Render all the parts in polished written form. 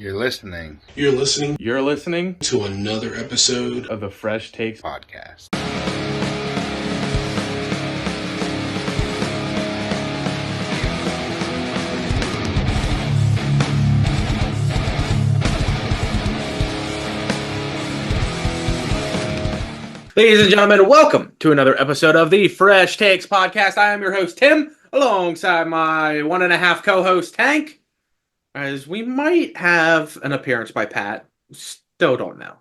You're listening You're listening to another episode of the FreshTakes podcast. Ladies and gentlemen, welcome to another episode of the FreshTakes podcast. I am your host, Tim, alongside my 1.5 co-host, Tank, as we might have an appearance by Pat. Still don't know.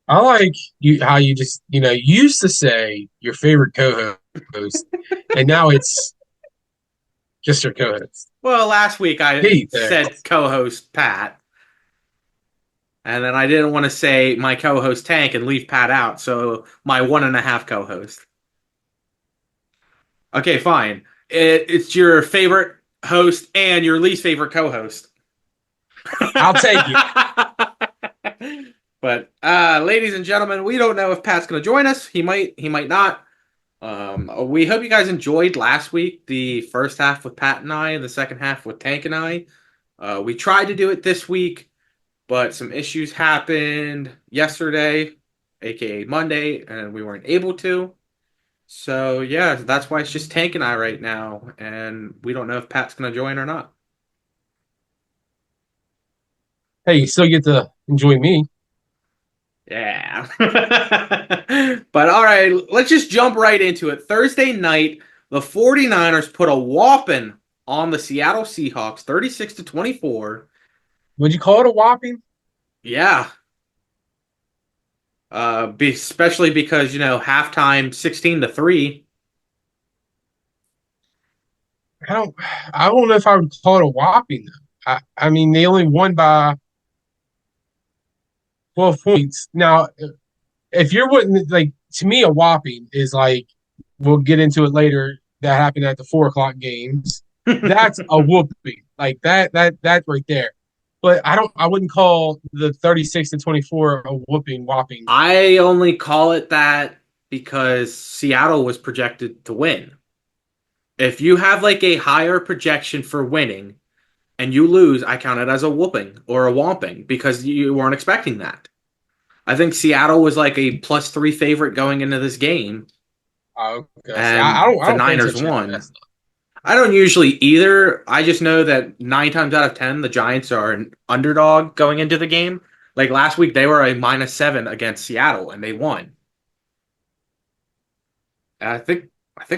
I like how you just, you used to say your favorite co-host, and now it's just your co-host. Well, last week I said co-host Pat, and then I didn't want to say my co-host Tank and leave Pat out, so my 1.5 co-host. Okay, fine. It's your favorite host and your least favorite co-host. I'll take it. But, ladies and gentlemen, we don't know if Pat's going to join us. He might not. We hope you guys enjoyed last week, the first half with Pat and I, and the second half with Tank and I. We tried to do it this week, but some issues happened yesterday, aka Monday, and we weren't able to. So, yeah, that's why it's just Tank and I right now, and we don't know if Pat's going to join or not. Hey, you still get to enjoy me. Yeah. But, all right, let's just jump right into it. Thursday night, the 49ers put a whopping on the Seattle Seahawks, 36-24. Would you call it a whopping? Yeah. Especially because, halftime 16-3. I don't know if I would call it a whopping. I mean, they only won by 12 points. Now, if you're to me, a whopping is like, we'll get into it later, that happened at the 4:00 games. That's a whooping. Like that right there. But I wouldn't call the 36-24 a whopping. I only call it that because Seattle was projected to win. If you have like a higher projection for winning and you lose, I count it as a whooping or a whomping because you weren't expecting that. I think Seattle was like a +3 favorite going into this game. Okay. And the Niners won. I don't usually either. I just know that 9 times out of 10, the Giants are an underdog going into the game. Like last week, they were a -7 against Seattle, and they won. And I think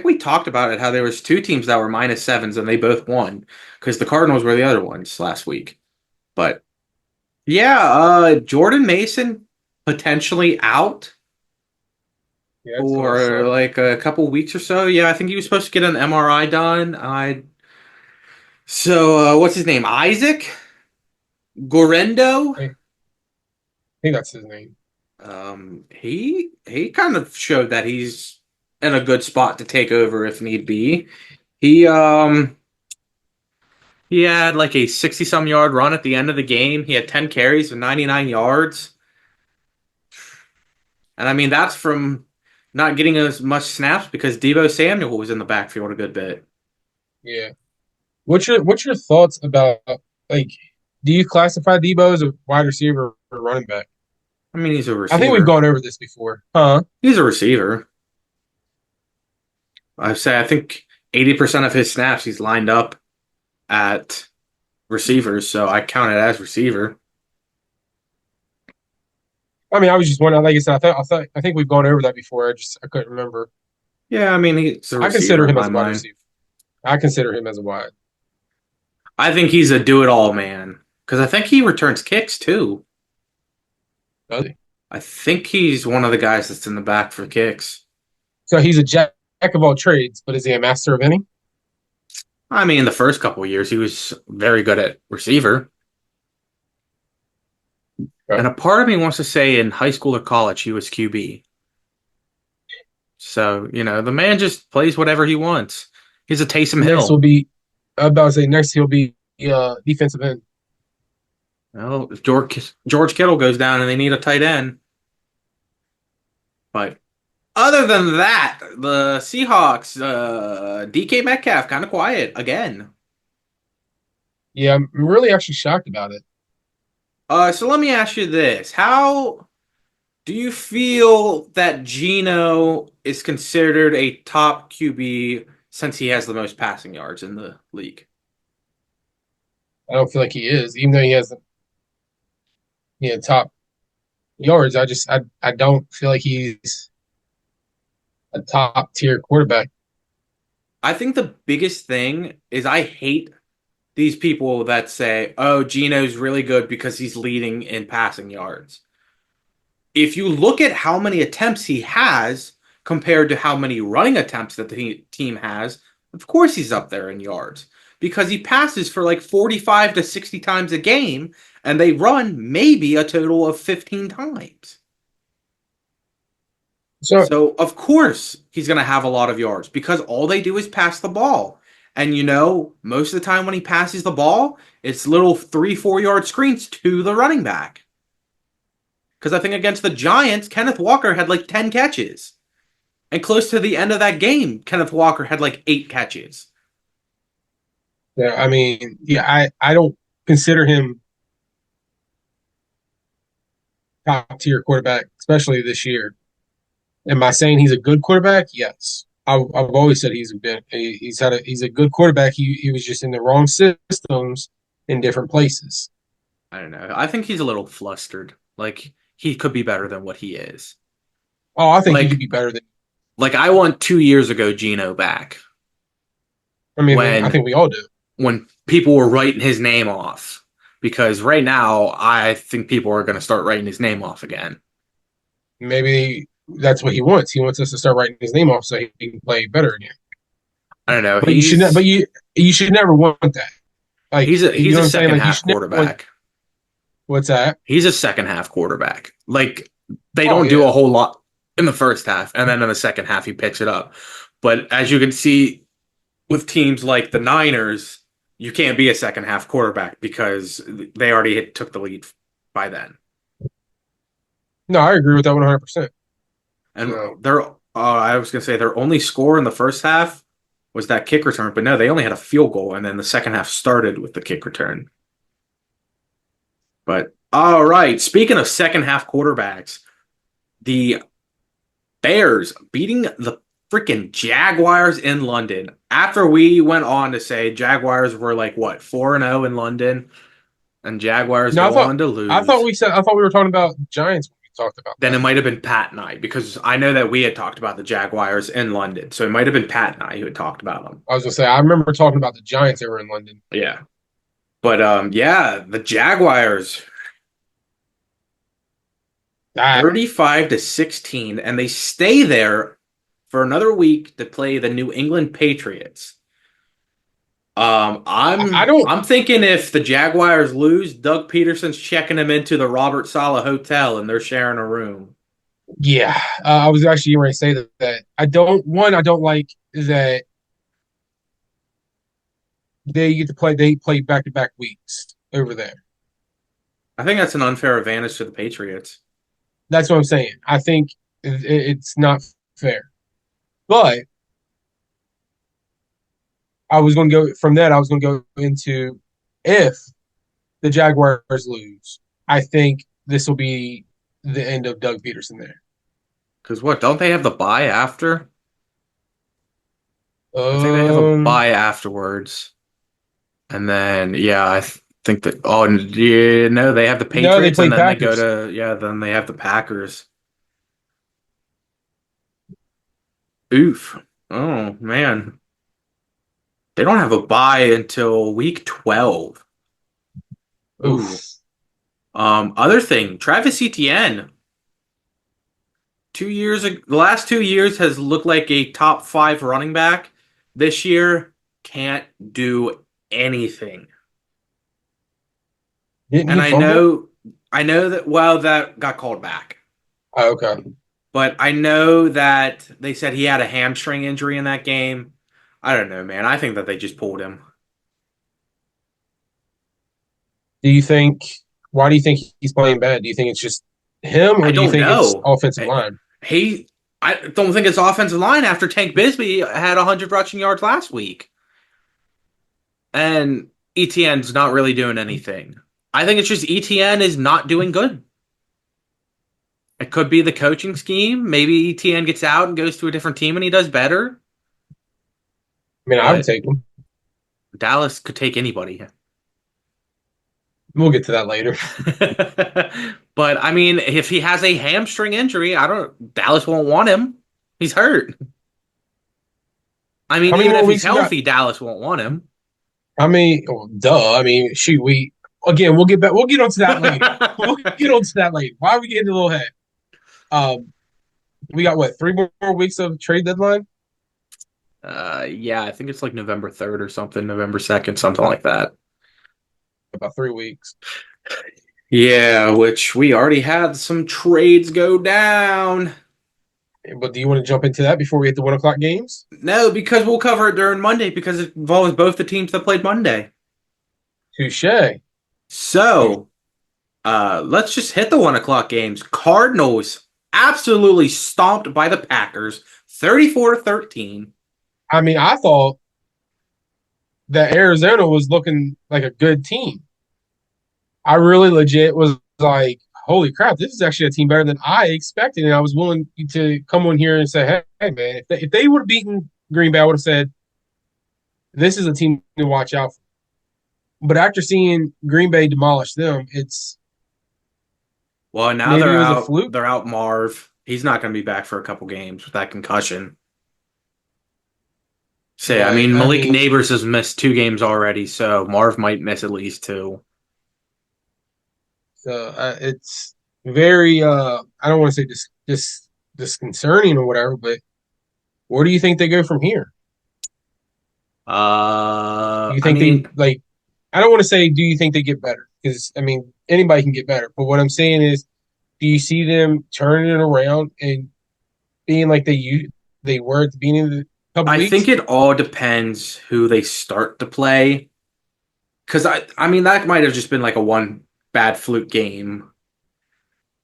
we talked about it, how there was 2 teams that were -7s, and they both won, because the Cardinals were the other ones last week. But, yeah, Jordan Mason potentially out. Yeah, for like a couple weeks or so. Yeah, I think he was supposed to get an MRI done. So what's his name? Isaac Gorendo? I think that's his name. He kind of showed that he's in a good spot to take over if need be. He had like a 60-some yard run at the end of the game. He had 10 carries and 99 yards. And I mean, that's from not getting as much snaps because Deebo Samuel was in the backfield a good bit. Yeah. What's your thoughts about, like, do you classify Deebo as a wide receiver or running back? I mean, he's a receiver. I think we've gone over this before. Huh? He's a receiver. I think 80% of his snaps he's lined up at receivers, so I count it as receiver. I mean, I was just wondering. Like I said, I think we've gone over that before. I couldn't remember. Yeah, I mean, he's a receiver. I consider him as a wide receiver. I consider him as a wide. I think he's a do-it-all man because I think he returns kicks too. Does he? I think he's one of the guys that's in the back for kicks. So he's a jack of all trades, but is he a master of any? I mean, the first couple of years he was very good at receiver. Okay. And a part of me wants to say in high school or college he was QB. So, the man just plays whatever he wants. He's a Taysom Hill. Next he'll be defensive end. Well, if George Kittle goes down and they need a tight end. But other than that, the Seahawks, DK Metcalf, kind of quiet again. Yeah, I'm really actually shocked about it. So let me ask you this: How do you feel that Geno is considered a top QB since he has the most passing yards in the league? I don't feel like he is, even though he has top yards. I don't feel like he's a top tier quarterback. I think the biggest thing is I hate these people that say, "Oh, Geno's really good because he's leading in passing yards." If you look at how many attempts he has compared to how many running attempts that the team has, of course he's up there in yards because he passes for like 45 to 60 times a game and they run maybe a total of 15 times. So So, of course, he's going to have a lot of yards because all they do is pass the ball. And most of the time when he passes the ball, it's little 3, 4 yard screens to the running back. Because I think against the Giants, Kenneth Walker had like 10 catches. And close to the end of that game, Kenneth Walker had like 8 catches. yeah, I mean, yeah, I don't consider him top tier quarterback, especially this year. Am I saying he's a good quarterback? Yes. I've always said he's a good quarterback. He was just in the wrong systems in different places. I don't know. I think he's a little flustered. Like, he could be better than what he is. Oh, I think he could Like, be better than. like I want 2 years ago Geno back I mean, I when think we all do. when people were writing his name off. Because right now, I think people are going to start writing his name off again. Maybe that's what he wants. He wants us to start writing his name off so he can play better again. I don't know. But you should not. But you should never want that. Like you He's know a what I'm saying. second Like you half should never want. quarterback. What's that? He's a second half quarterback. Like they Oh don't do yeah. a whole lot in the first half, and then in the second half he picks it up. But as you can see with teams like the Niners, you can't be a second half quarterback because they already took the lead by then. No, I agree with that 100%. And So I was gonna say their only score in the first half was that kick return, but no, they only had a field goal, and then the second half started with the kick return. But all right, speaking of second half quarterbacks, the Bears beating the freaking Jaguars in London. After we went on to say Jaguars were like what 4-0 in London, and Jaguars no, go on to lose. I thought we were talking about Giants when we talked about Then that. it might have been Pat and I because I know that we had talked about the Jaguars in London, so it might have been Pat and I who had talked about them. I was gonna say I remember talking about the Giants that were in London. Yeah, but yeah, the Jaguars That 35-16, and they stay there for another week to play the New England Patriots. I don't. I'm thinking if the Jaguars lose, Doug Peterson's checking them into the Robert Saleh Hotel, and they're sharing a room. Yeah, I was actually going to say that I don't. One, I don't like that they get to play. They play back to back weeks over there. I think that's an unfair advantage to the Patriots. That's what I'm saying. I think it's not fair. But I was going to go from that. I was going to go into if the Jaguars lose, I think this will be the end of Doug Peterson there. Because what? Don't they have the bye after? I think they have a Um, bye afterwards, and then yeah, think that. Oh, yeah, no, they have the no, they Patriots, play and then they go Packers. to then they have the Packers. Oof. Oh man, they don't have a bye until week 12. Ooh. Oof. Other thing, Travis Etienne. 2 years ago, the last 2 years has looked like a top five running back. This year can't do anything. Didn't And he fumble? I know that well that got called back. Oh, okay. But I know that they said he had a hamstring injury in that game. I don't know, man. I think that they just pulled him. Do you think? Why do you think he's playing bad? Do you think it's just him, I or do you don't think it's know. offensive line? He I don't think it's offensive line after Tank Bisbee had 100 rushing yards last week. And ETN's not really doing anything. I think it's just ETN is not doing good. It could be the coaching scheme. Maybe ETN gets out and goes to a different team and he does better. I mean, I would But take him. Dallas could take anybody. We'll get to that later. But I mean, if he has a hamstring injury, I don't. Dallas won't want him. He's hurt. I mean, How many even more if he's weeks we got? healthy, Dallas won't want him. I mean, well, duh. I mean, shoot, we'll get back. We'll get onto that later. We'll get onto that later. Why are we getting a little ahead? We got what, 3 more weeks of trade deadline? Yeah, I think it's like November 3rd or something, November 2nd, something like that. About 3 weeks. Yeah, which we already had some trades go down. But do you want to jump into that before we hit the 1 o'clock games? No, because we'll cover it during Monday because it involves both the teams that played Monday. Touche. So, let's just hit the 1 o'clock games. Cardinals absolutely stomped by the Packers, 34-13. I mean, I thought that Arizona was looking like a good team. I really legit was like, holy crap, this is actually a team better than I expected. And I was willing to come on here and say, hey man, if they would have beaten Green Bay, I would have said, this is a team to watch out for. But after seeing Green Bay demolish them, it's Well, now maybe they're it was a out. fluke. They're out Marv. He's not going to be back for a couple games with that concussion. So, I mean, Malik Neighbors has missed 2 games already, so Marv might miss at least 2. So it's very, I don't want to say disconcerting or whatever, but where do you think they go from here? Do you think I don't want to say, do you think they get better? Because, I mean, anybody can get better. But what I'm saying is, do you see them turning it around and being like they were at the beginning of the couple I weeks? think it all depends who they start to play. Because, I mean, that might have just been like a one bad fluke game.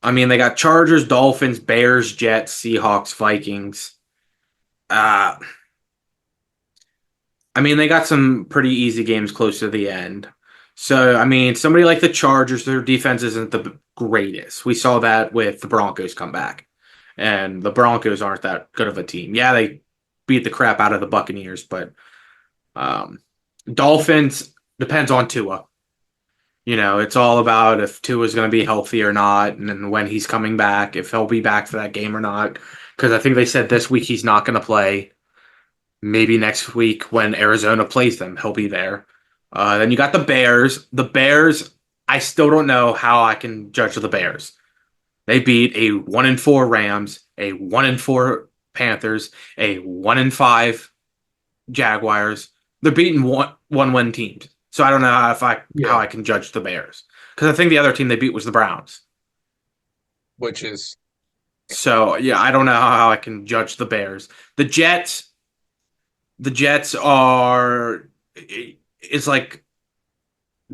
I mean, they got Chargers, Dolphins, Bears, Jets, Seahawks, Vikings. I mean, they got some pretty easy games close to the end. So, I mean, somebody like the Chargers, their defense isn't the greatest. We saw that with the Broncos come back. And the Broncos aren't that good of a team. Yeah, they beat the crap out of the Buccaneers, but Dolphins depends on Tua. You know, it's all about if Tua's going to be healthy or not, and then when he's coming back, if he'll be back for that game or not. Because I think they said this week he's not going to play. Maybe next week when Arizona plays them, he'll be there. Then you got the Bears. The Bears, I still don't know how I can judge the Bears. They beat a 1-4 Rams, a 1-4 Panthers, a 1-5 Jaguars. They're beating one-win teams. So I don't know how I can judge the Bears. Because I think the other team they beat was the Browns. Which is... So, yeah, I don't know how I can judge the Bears. The Jets are... It's like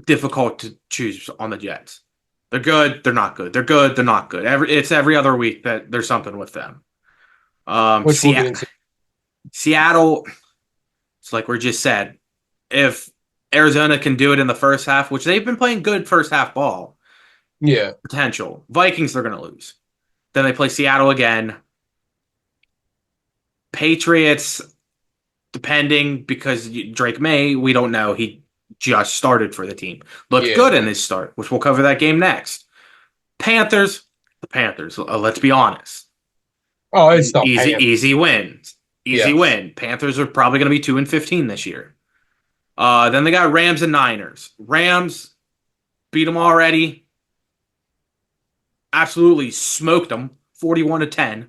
difficult to choose on the Jets. They're good, they're not good. They're good, they're not good. It's every other week that there's something with them. Seattle, it's like we just said, if Arizona can do it in the first half, which they've been playing good first half ball. Yeah. Potential. Vikings, they're going to lose. Then they play Seattle again. Patriots, depending, because Drake May, we don't know. He just started for the team. Looked good in his start, which we'll cover that game next. Panthers, the Panthers, let's be honest. Oh, it's not easy wins. Easy win. Panthers are probably going to be 2-15 this year. Then they got Rams and Niners. Rams beat them already. Absolutely smoked them, 41-10.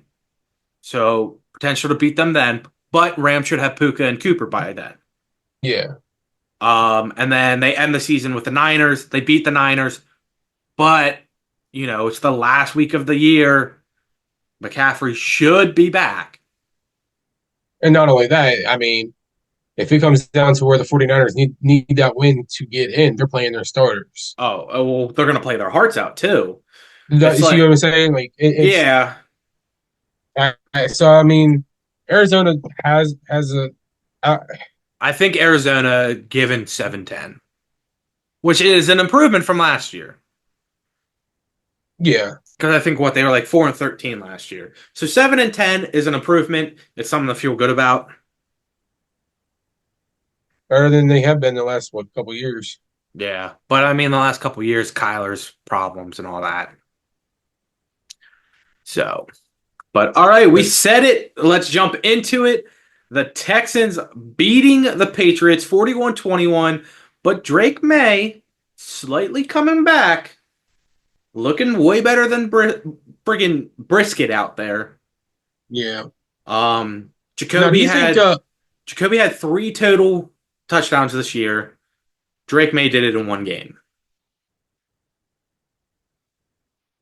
So potential to beat them then. But Rams should have Puka and Cooper by then. Yeah. And then they end the season with the Niners. They beat the Niners. But, you know, it's the last week of the year. McCaffrey should be back. And not only that, I mean, if it comes down to where the 49ers need that win to get in, they're playing their starters. Oh, well, they're going to play their hearts out, too. You see what I'm saying? Like, yeah. So, I mean, Arizona has a... I think Arizona given 7-10. which is an improvement from last year. Yeah, Because I think they were like 4-13 last year. So 7-10 is an improvement. It's something to feel good about. better than they have been the last couple years. Yeah, but I mean, the last couple of years, Kyler's problems and all that. So, but all right, we said it. Let's jump into it. The Texans beating the Patriots 41-21, but Drake May slightly coming back, looking way better than friggin' Brisket out there. Yeah. Now, do Jacoby you think? Jacoby had 3 total touchdowns this year. Drake May did it in 1 game.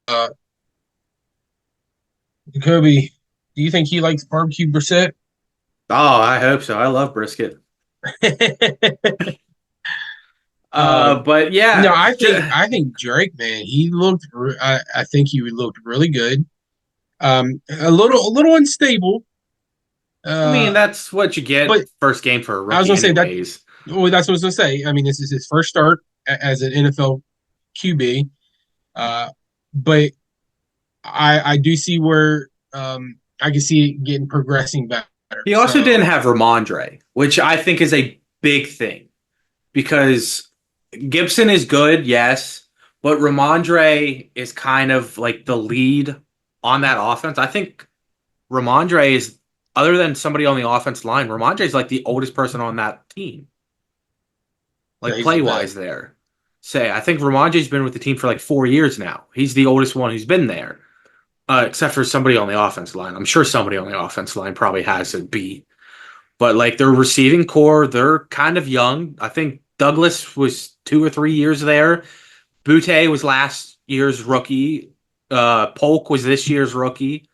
Uh, Jacoby, do you think he likes barbecue Brissett? Oh, I hope so. I love brisket. Um, But no, yeah, I think Drake, man, he looked. I think he looked really good. A little unstable. I mean, Uh, that's what you get but first game for a I was rookie, gonna say that. anyways. Well, that's what I was gonna say. I mean, this is his first start as an NFL QB. But I do see where I can see it getting progressing better. He also So didn't have Ramondre, which I think is a big thing because Gibson is good, yes, but Ramondre is kind of like the lead on that offense. I think Ramondre is, other than somebody on the offense line, Ramondre is like the oldest person on that team, yeah, like he's the play best. wise there. I think Ramondre's been with the team for like 4 years now. He's the oldest one who's been there, except for somebody on the offense line. I'm sure somebody on the offense line probably has a B. But like their receiving core, they're kind of young. I think Douglas was 2 or 3 years there. Butte was last year's rookie. Polk was this year's rookie.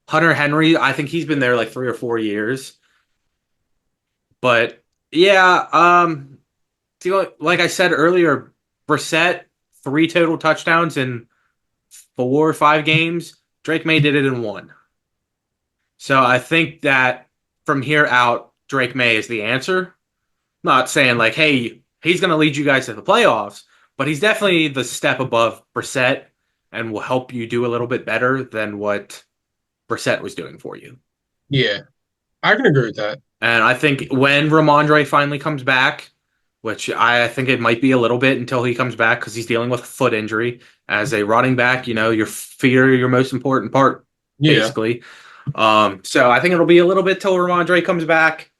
Hunter Henry, I think he's been there like 3 or 4 years. But yeah, like I said earlier, Brissett 3 total touchdowns in 4 or 5 games. Drake May did it in 1. So I think that from here out, Drake May is the answer. Not saying like, hey, he's going to lead you guys to the playoffs, but he's definitely the step above Brissett and will help you do a little bit better than what Brissett was doing for you. Yeah, I can agree with that. And I think when Ramondre finally comes back, which I think it might be a little bit until he comes back because he's dealing with a foot injury. As a running back, your feet are your most important part, Yeah. basically. So I think it'll be a little bit till Ramondre comes back.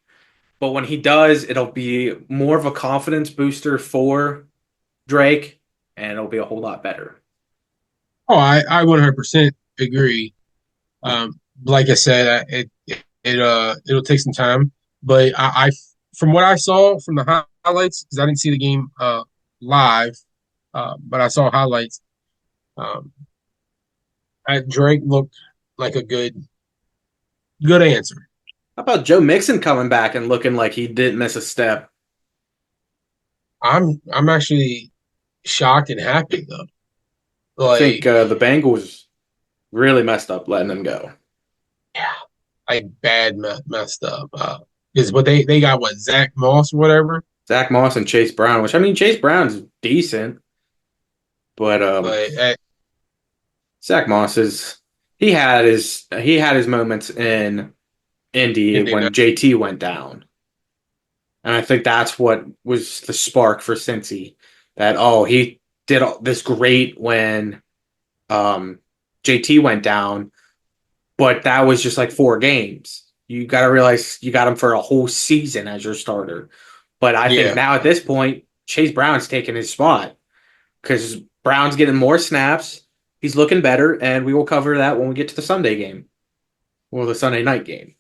But when he does, it'll be more of a confidence booster for Drake, and it'll be a whole lot better. Oh, I 100% agree. Like I said, it'll take some time, but I from what I saw from the highlights, because I didn't see the game live, but I saw highlights. Um, Drake looked like a good answer. How about Joe Mixon coming back and looking like he didn't miss a step? I'm actually shocked and happy though. I think Like the Bengals really messed up letting him go. yeah, like bad messed up. Is what they got what Zach Moss or whatever. Zach Moss and Chase Brown, which I mean Chase Brown's decent, but Like Zach Moss he had his moments in Indy when Indiana. JT went down. And I think that's what was the spark for Cincy. That he did this great when JT went down, but that was just like 4 games. You got to realize you got him for a whole season as your starter. But I think Yeah. now at this point, Chase Brown's taking his spot because Brown's getting more snaps. He's looking better, and we will cover that when we get to the Sunday game or the Sunday night game.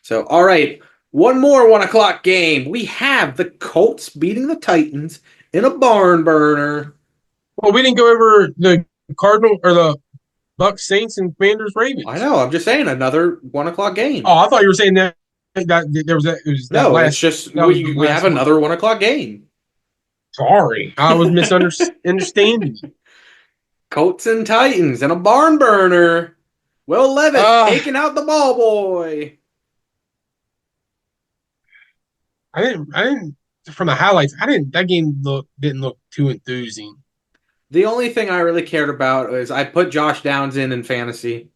So, all right, one more 1 o'clock game. We have the Colts beating the Titans in a barn burner. Well, we didn't go over the Cardinal or the Bucks, Saints, and Commanders, Ravens. I know. I'm just saying another 1 o'clock game. Oh, I thought you were saying that there was that. It was that No, last. it's just that was the we last have one. another 1 o'clock game. Sorry, I was misunderstanding. Colts and Titans in a barn burner. Will Levis taking out the ball boy. I didn't from the highlights, that game didn't look too enthusing. The only thing I really cared about was I put Josh Downs in fantasy,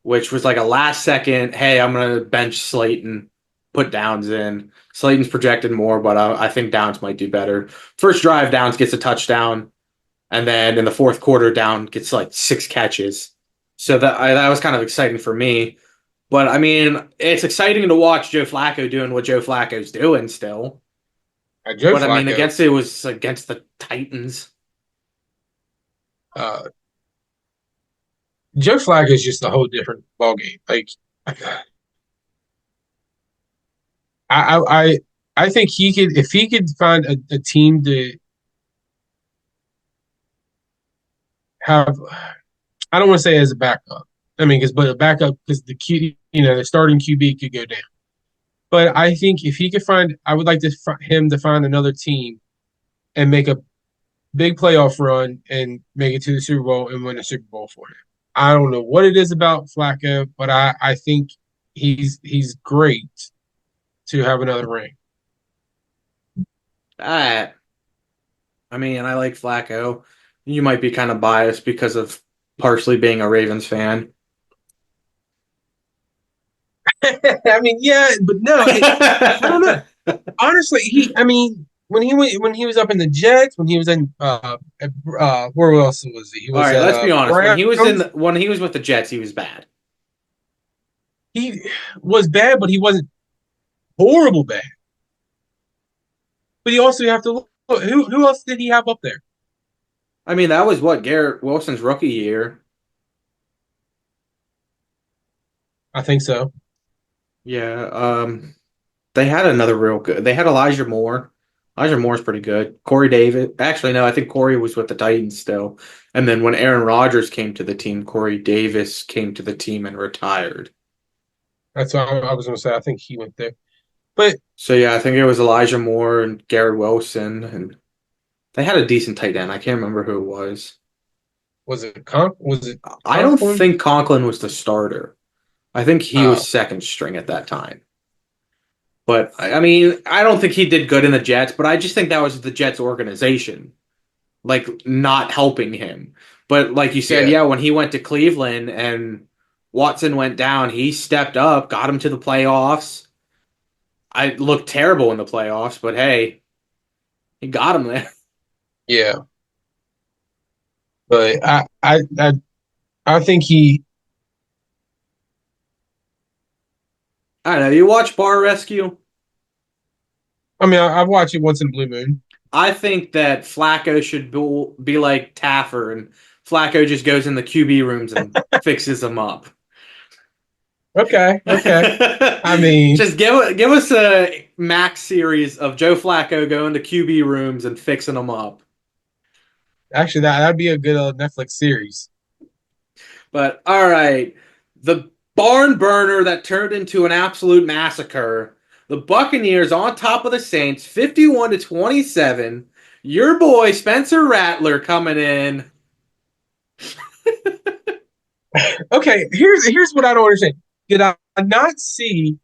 which was like a last second, hey, I'm going to bench Slayton, put Downs in. Slayton's projected more, but I think Downs might do better. First drive, Downs gets a touchdown, and then in the fourth quarter, Downs gets like 6 catches. So that was kind of exciting for me. But I mean, it's exciting to watch Joe Flacco doing what Joe Flacco's doing still. Joe But I mean, Flacco, it was against the Titans. uh, Joe Flacco is just a whole different ballgame. Like, I I think he could if he could find a team to have. I don't want to say as a backup. I mean, but a backup because the starting QB could go down. But I think if he could find, I would like him to find another team and make a big playoff run and make it to the Super Bowl and win a Super Bowl for him. I don't know what it is about Flacco, but I think he's great to have another ring. I mean, I like Flacco. You might be kind of biased because of partially being a Ravens fan. I mean, yeah, but no, I don't know. Honestly, I mean, when he was up in the Jets, when he was in where else was he? He All was right, at let's be honest. Browns. When he was with the Jets, he was bad. He was bad, but he wasn't horrible bad. But you also have to look who else did he have up there? I mean, that was what Garrett Wilson's rookie year. I think so. Yeah. They had another real good. They had Elijah Moore. Elijah Moore's pretty good. Corey Davis. Actually, no, I think Corey was with the Titans still. And then when Aaron Rodgers came to the team, Corey Davis came to the team and retired. That's what I was going to say. I think he went there. But So yeah, I think it was Elijah Moore and Garrett Wilson, and they had a decent tight end. I can't remember who it was. was it Conklin? I don't think Conklin was the starter. I think he was second string at that time. But I mean, I don't think he did good in the Jets, but I just think that was the Jets organization, like not helping him. But like you said, yeah, when he went to Cleveland and Watson went down, he stepped up, got him to the playoffs. I looked terrible in the playoffs, but hey, he got him there. Yeah. But I think I don't know. You watch Bar Rescue? I mean, I've watched it once in a blue moon. I think that Flacco should be like Taffer, and Flacco just goes in the QB rooms and fixes them up. Okay. I mean, just give us a max series of Joe Flacco going to QB rooms and fixing them up. Actually, that'd be a good Netflix series. But all right, the barn burner that turned into an absolute massacre. The Buccaneers on top of the Saints, 51-27. Your boy Spencer Rattler coming in. Okay, here's what I don't understand. Did I not see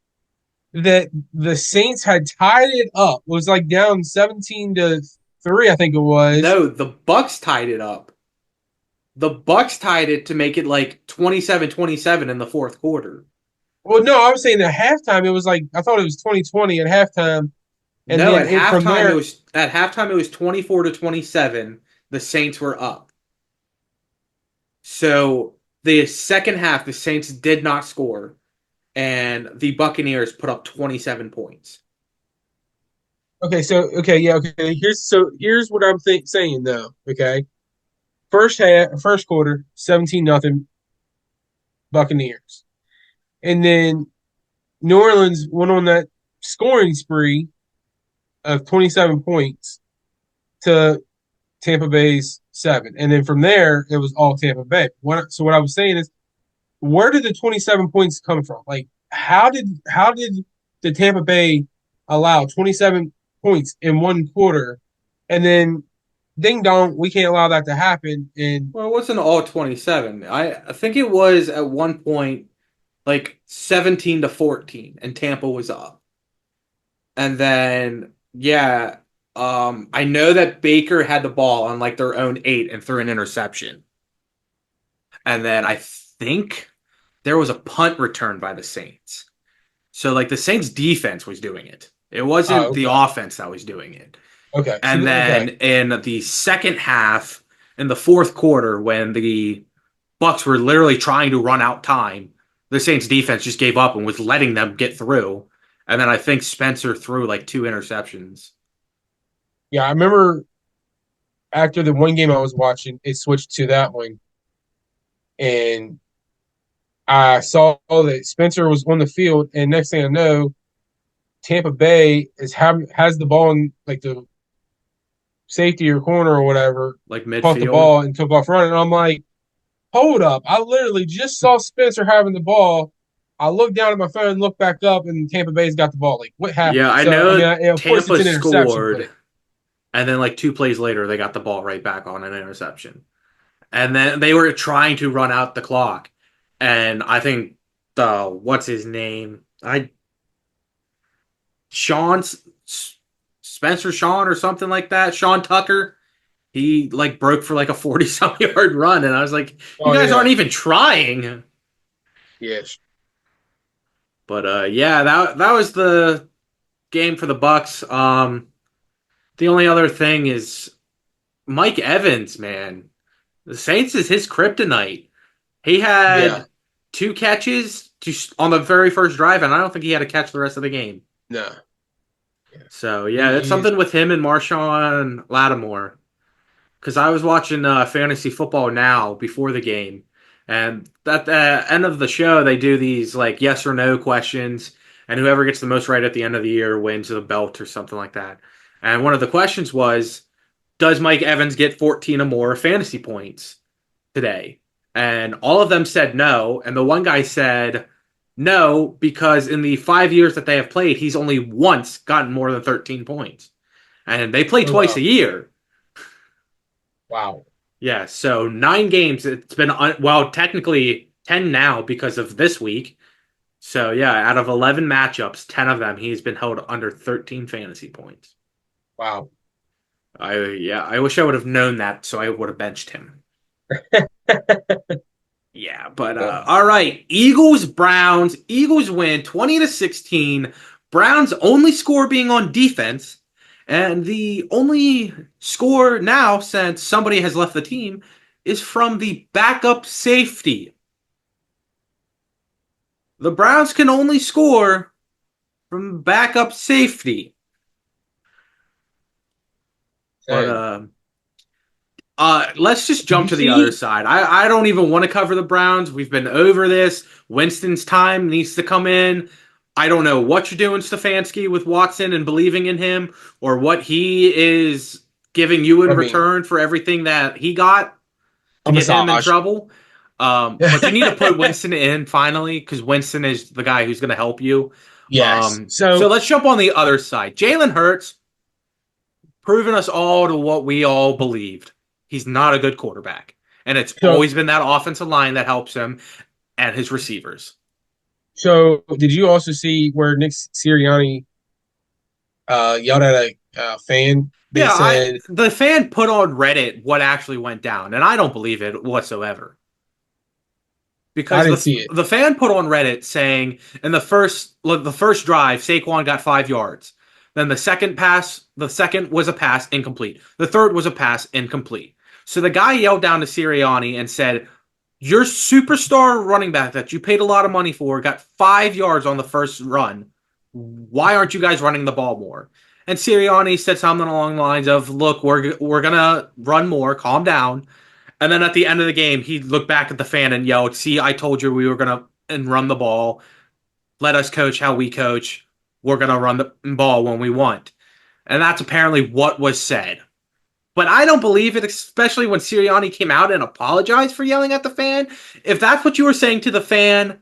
that the Saints had tied it up? It was like down 17-3, I think it was. No, the Bucks tied it up. The Bucks tied it to make it like 27-27 in the fourth quarter. Well, no, I was saying at halftime it was like I thought it was 2020 at halftime. And no, at halftime it was 24-27. The Saints were up. So the second half, the Saints did not score, and the Buccaneers put up 27 points. Okay. Here's what I'm saying though. Okay, first quarter, 17-0 Buccaneers, and then New Orleans went on that scoring spree of 27 points to Tampa Bay's 7, and then from there it was all Tampa Bay. So what I was saying is, where did the 27 points come from? Like, how did the Tampa Bay allow 27 points in one quarter, and then ding dong, we can't allow that to happen? And well, it wasn't all 27. I think it was at one point like 17-14, and Tampa was up, and then Yeah. I know that Baker had the ball on like their own 8 and threw an interception. And then I think there was a punt return by the Saints. So like the Saints defense was doing it. It wasn't Oh, the okay. offense that was doing it. Okay. So And then okay. in the second half, in the fourth quarter, when the Bucks were literally trying to run out time, the Saints defense just gave up and was letting them get through. And then I think Spencer threw like 2 interceptions. Yeah, I remember after the one game I was watching, it switched to that one, and I saw that Spencer was on the field, and next thing I know, Tampa Bay has the ball in like the safety or corner or whatever, Like caught the midfield. ball and took off running. And I'm like, hold up! I literally just saw Spencer having the ball. I looked down at my phone, looked back up, and Tampa Bay's got the ball. Like, what Yeah, happened? I So, I mean, know of course, it's Tampa an interception, but scored, and then like 2 plays later, they got the ball right back on an interception. And then they were trying to run out the clock. And I think the what's his name? I Sean Spencer Sean or something like that. Sean Tucker. He like broke for like a 40 some yard run, and I was like, you oh guys yeah, aren't even trying. yes, But yeah, that was the game for the Bucks. The only other thing is Mike Evans, man. The Saints is his kryptonite. He yeah, had 2 catches on the very first drive, and I don't think he had a catch the rest of the game. no, yeah. So yeah, it's He's something with him and Marshawn Lattimore. Because I was watching fantasy football now before the game, and at the end of the show, they do these like yes or no questions, and whoever gets the most right at the end of the year wins a belt or something like that. And one of the questions was, does Mike Evans get 14 or more fantasy points today? And all of them said no, and the one guy said no because in the 5 years that they have played, he's only once gotten more than 13 points, and they play oh twice wow, a year. wow, Yeah, so 9 games. It's been well, technically 10 now because of this week. So yeah, out of 11 matchups, 10 of them he's been held under 13 fantasy points. wow. I wish I would have known that, so I would have benched him. Yeah, but all right, Eagles Browns. Eagles win 20-16. Browns only score being on defense, and the only score now since somebody has left the team is from the backup safety. The Browns can only score from backup safety. But Dang. let's just Did jump you to the other see? side. I don't even want to cover the Browns. We've been over this. Winston's time needs to come in. I don't know what you're doing, Stefanski, with Watson and believing in him, or what he is giving you in I mean, return for everything that he got a to get him in massage. trouble. But you need to put Winston in finally because Winston is the guy who's going to help you. Yes. So So, let's jump on the other side. Jalen Hurts proving us all to what we all believed. He's not a good quarterback. And it's so, always been that offensive line that helps him and his receivers. so, did you also see where Nick Sirianni yelled at a fan Yeah, that said, the fan put on Reddit what actually went down, and I don't believe it whatsoever. "I Because didn't see it." the fan put on Reddit saying in the first drive, Saquon got 5 yards. Then the second was a pass incomplete. The third was a pass incomplete. So the guy yelled down to Sirianni and said, "Your superstar running back that you paid a lot of money for got 5 yards on the first run. Why aren't you guys running the ball more?" And Sirianni said something along the lines of, "Look, we're gonna run more. Calm down." And then at the end of the game, he looked back at the fan and yelled, "See, I told you we were gonna and run the ball. Let us coach how we coach. We're gonna run the ball when we want." And that's apparently what was said. But I don't believe it, especially when Sirianni came out and apologized for yelling at the fan. If that's what you were saying to the fan,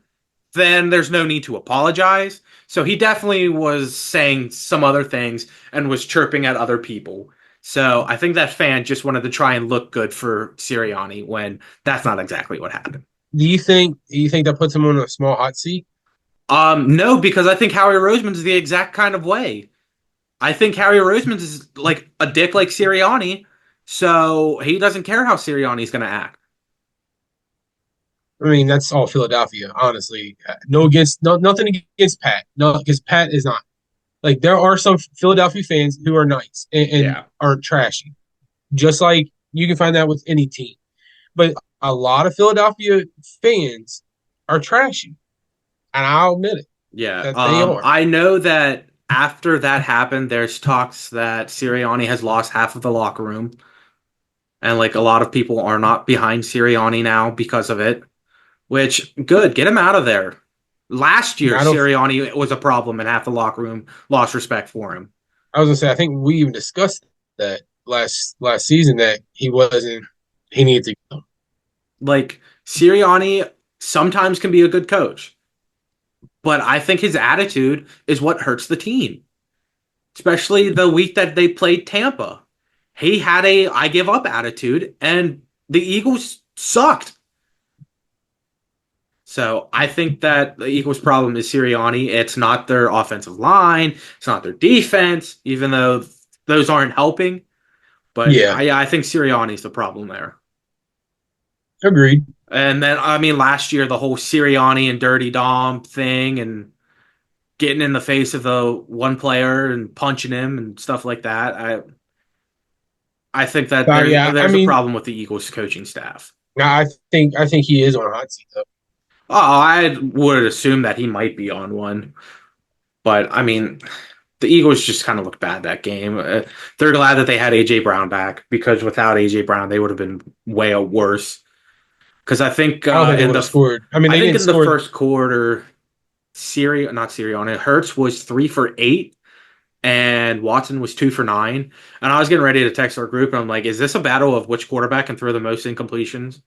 then there's no need to apologize. So he definitely was saying some other things and was chirping at other people. So I think that fan just wanted to try and look good for Sirianni when that's not exactly what happened. Do you think that puts him on a small hot seat? No, because I think Howie Roseman's the exact kind of way. I think Harry Roseman is like a dick like Sirianni, so he doesn't care how Sirianni's going to act. I mean, that's all Philadelphia, honestly. Nothing against Pat. No, because Pat is not. Like there are some Philadelphia fans who are nice and Yeah. aren't trashy, just like you can find that with any team. But a lot of Philadelphia fans are trashy, and I'll admit it Yeah. that they are. I know that after that happened, there's talks that Sirianni has lost half of the locker room. And like a lot of people are not behind Sirianni now because of it. Which good, get him out of there. Last year, I don't. Sirianni was a problem, and half the locker room lost respect for him. I was gonna say I think we even discussed that last season that he wasn't. He needed to go. Like Sirianni sometimes can be a good coach, but I think his attitude is what hurts the team. Especially the week that they played Tampa. He had a I give up attitude, and the Eagles sucked. So I think that the Eagles' problem is Sirianni. It's not their offensive line. It's not their defense, even though those aren't helping. But Yeah, I think Sirianni's the problem there. agreed. And then, I mean, last year, the whole Sirianni and Dirty Dom thing and getting in the face of the one player and punching him and stuff like that. I think that Yeah, I there's a mean, problem with the Eagles coaching staff. I think he is on a hot seat though. Oh, I would assume that he might be on one. But, I mean, the Eagles just kind of looked bad that game. They're glad that they had A.J. Brown back because without A.J. Brown, they would have been way worse. Because I think I don't think they would have scored. I mean, they didn't in the score. first quarter, not Sirianni, Hurts was 3 for 8 and Watson was 2 for 9. And I was getting ready to text our group and I'm like, is this a battle of which quarterback can throw the most incompletions?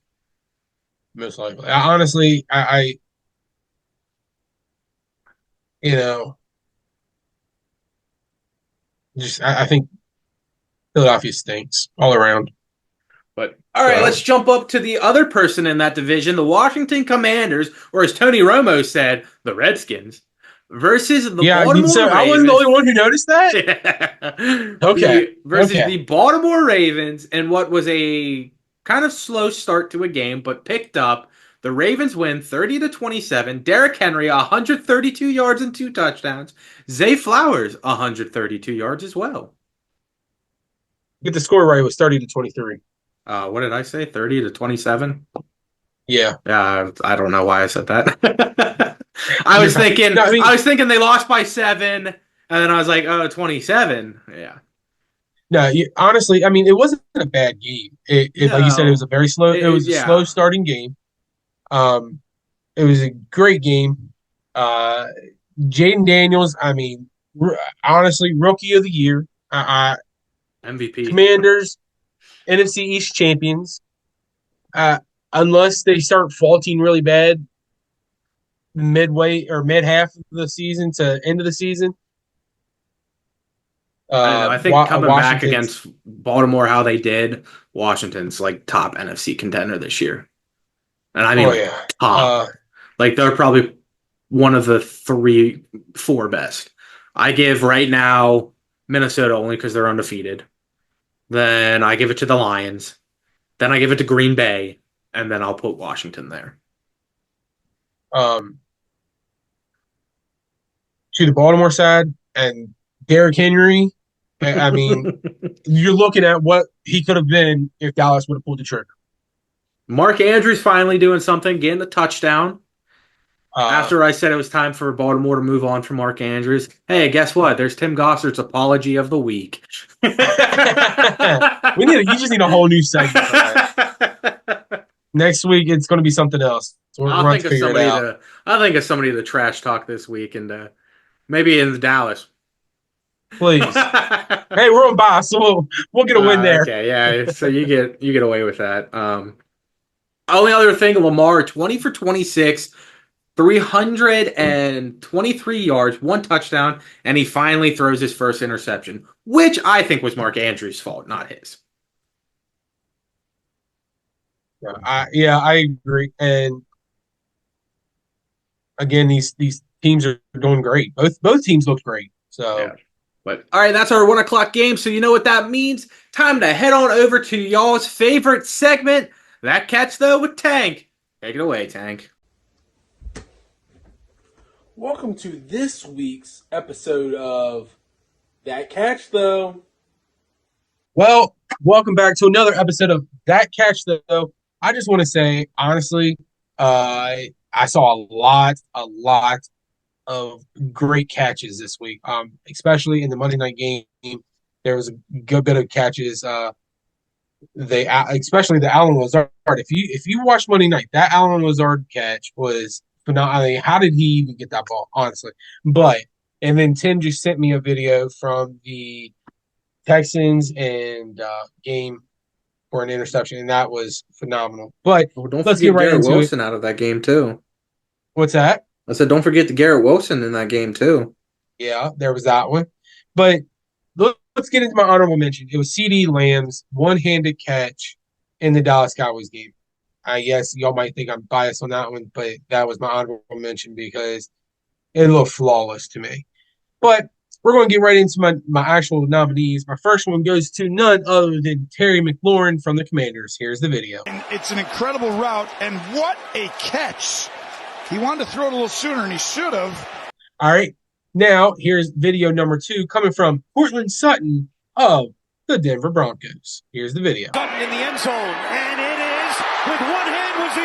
Most likely. Honestly, you know, I think Philadelphia stinks all around. But all right, So let's jump up to the other person in that division, the Washington Commanders, or as Tony Romo said, the Redskins, versus the yeah, Baltimore so I wasn't the Ravens. only one who noticed that. Okay, Versus okay. the Baltimore Ravens in what was a kind of slow start to a game, but picked up. The Ravens win 30-27. Derrick Henry 132 yards and 2 touchdowns. Zay Flowers 132 yards as well. Get the score right. It was 30-23. What did I say? 30-27. Yeah. Yeah, I don't know why I said that. I was Yeah. thinking No, I mean, I was thinking they lost by 7, and then I was like, oh, 27. Yeah. no. Honestly, I mean, it wasn't a bad game. Like you said, it was No. a very slow. It was a slow Yeah. starting game. Um, it was a great game. Uh, Jaden Daniels. I mean, honestly, rookie of the year. MVP. Commanders, NFC East champions. Uh, unless they start faulting really bad midway or mid half of the season to end of the season. I don't know. I think coming back Washington's against Baltimore how they did, Washington's like top NFC contender this year. And I mean oh like yeah. top. Like they're probably one of the 3, 4 best. I give right now Minnesota only because they're undefeated. Then I give it to the Lions. Then I give it to Green Bay, and then I'll put Washington there. um to the Baltimore side and Derrick Henry. I mean, you're looking at what he could have been if Dallas would have pulled the trigger. Mark Andrews finally doing something, getting a touchdown. Uh, After I said it was time for Baltimore to move on from Mark Andrews, hey, guess what? There's Tim Gossard's apology of the week. you just need a whole new segment for that. Next week it's going to be something else. So we're going to figure it out. I'll think of somebody to trash talk this week and maybe in Dallas. Please. Hey, we're on bye, so we'll get a win there. Okay, yeah. So you get away with that. Only other thing, Lamar 20 for 26, 323 yards, 1 touchdown, and he finally throws his first interception, which I think was Mark Andrews' fault, not his. I agree. And again, these teams are doing great. Both teams look great. So Yeah. But all right, that's our 1 o'clock game. So you know what that means. Time to head on over to y'all's favorite segment, That Catch Though with Tank. Take it away, Tank. Welcome to this week's episode of That Catch Though. Well, welcome back to another episode of That Catch Though. I just want to say, honestly, I saw a lot of great catches this week, especially in the Monday night game. There was a good bit of catches. Especially the Allen Lazard. If you watch Monday night, that Allen Lazard catch was phenomenal. I mean, how did he even get that ball? Honestly, and then Tim just sent me a video from the Texans and game for an interception, and that was phenomenal. But don't let's forget get right Garrett into Wilson it. out of that game too. What's that? I said, don't forget the Garrett Wilson in that game too. Yeah, there was that one. But let's get into my honorable mention. It was CeeDee Lamb's one-handed catch in the Dallas Cowboys game. I guess y'all might think I'm biased on that one, but that was my honorable mention because it looked flawless to me. But we're going to get right into my actual nominees. My first one goes to none other than Terry McLaurin from the Commanders. Here's the video. It's an incredible route, and what a catch. He wanted to throw it a little sooner, and he should have. All right. Now, here's video number 2 coming from Courtland Sutton of the Denver Broncos. Here's the video. Sutton in the end zone, and it is, with one hand was the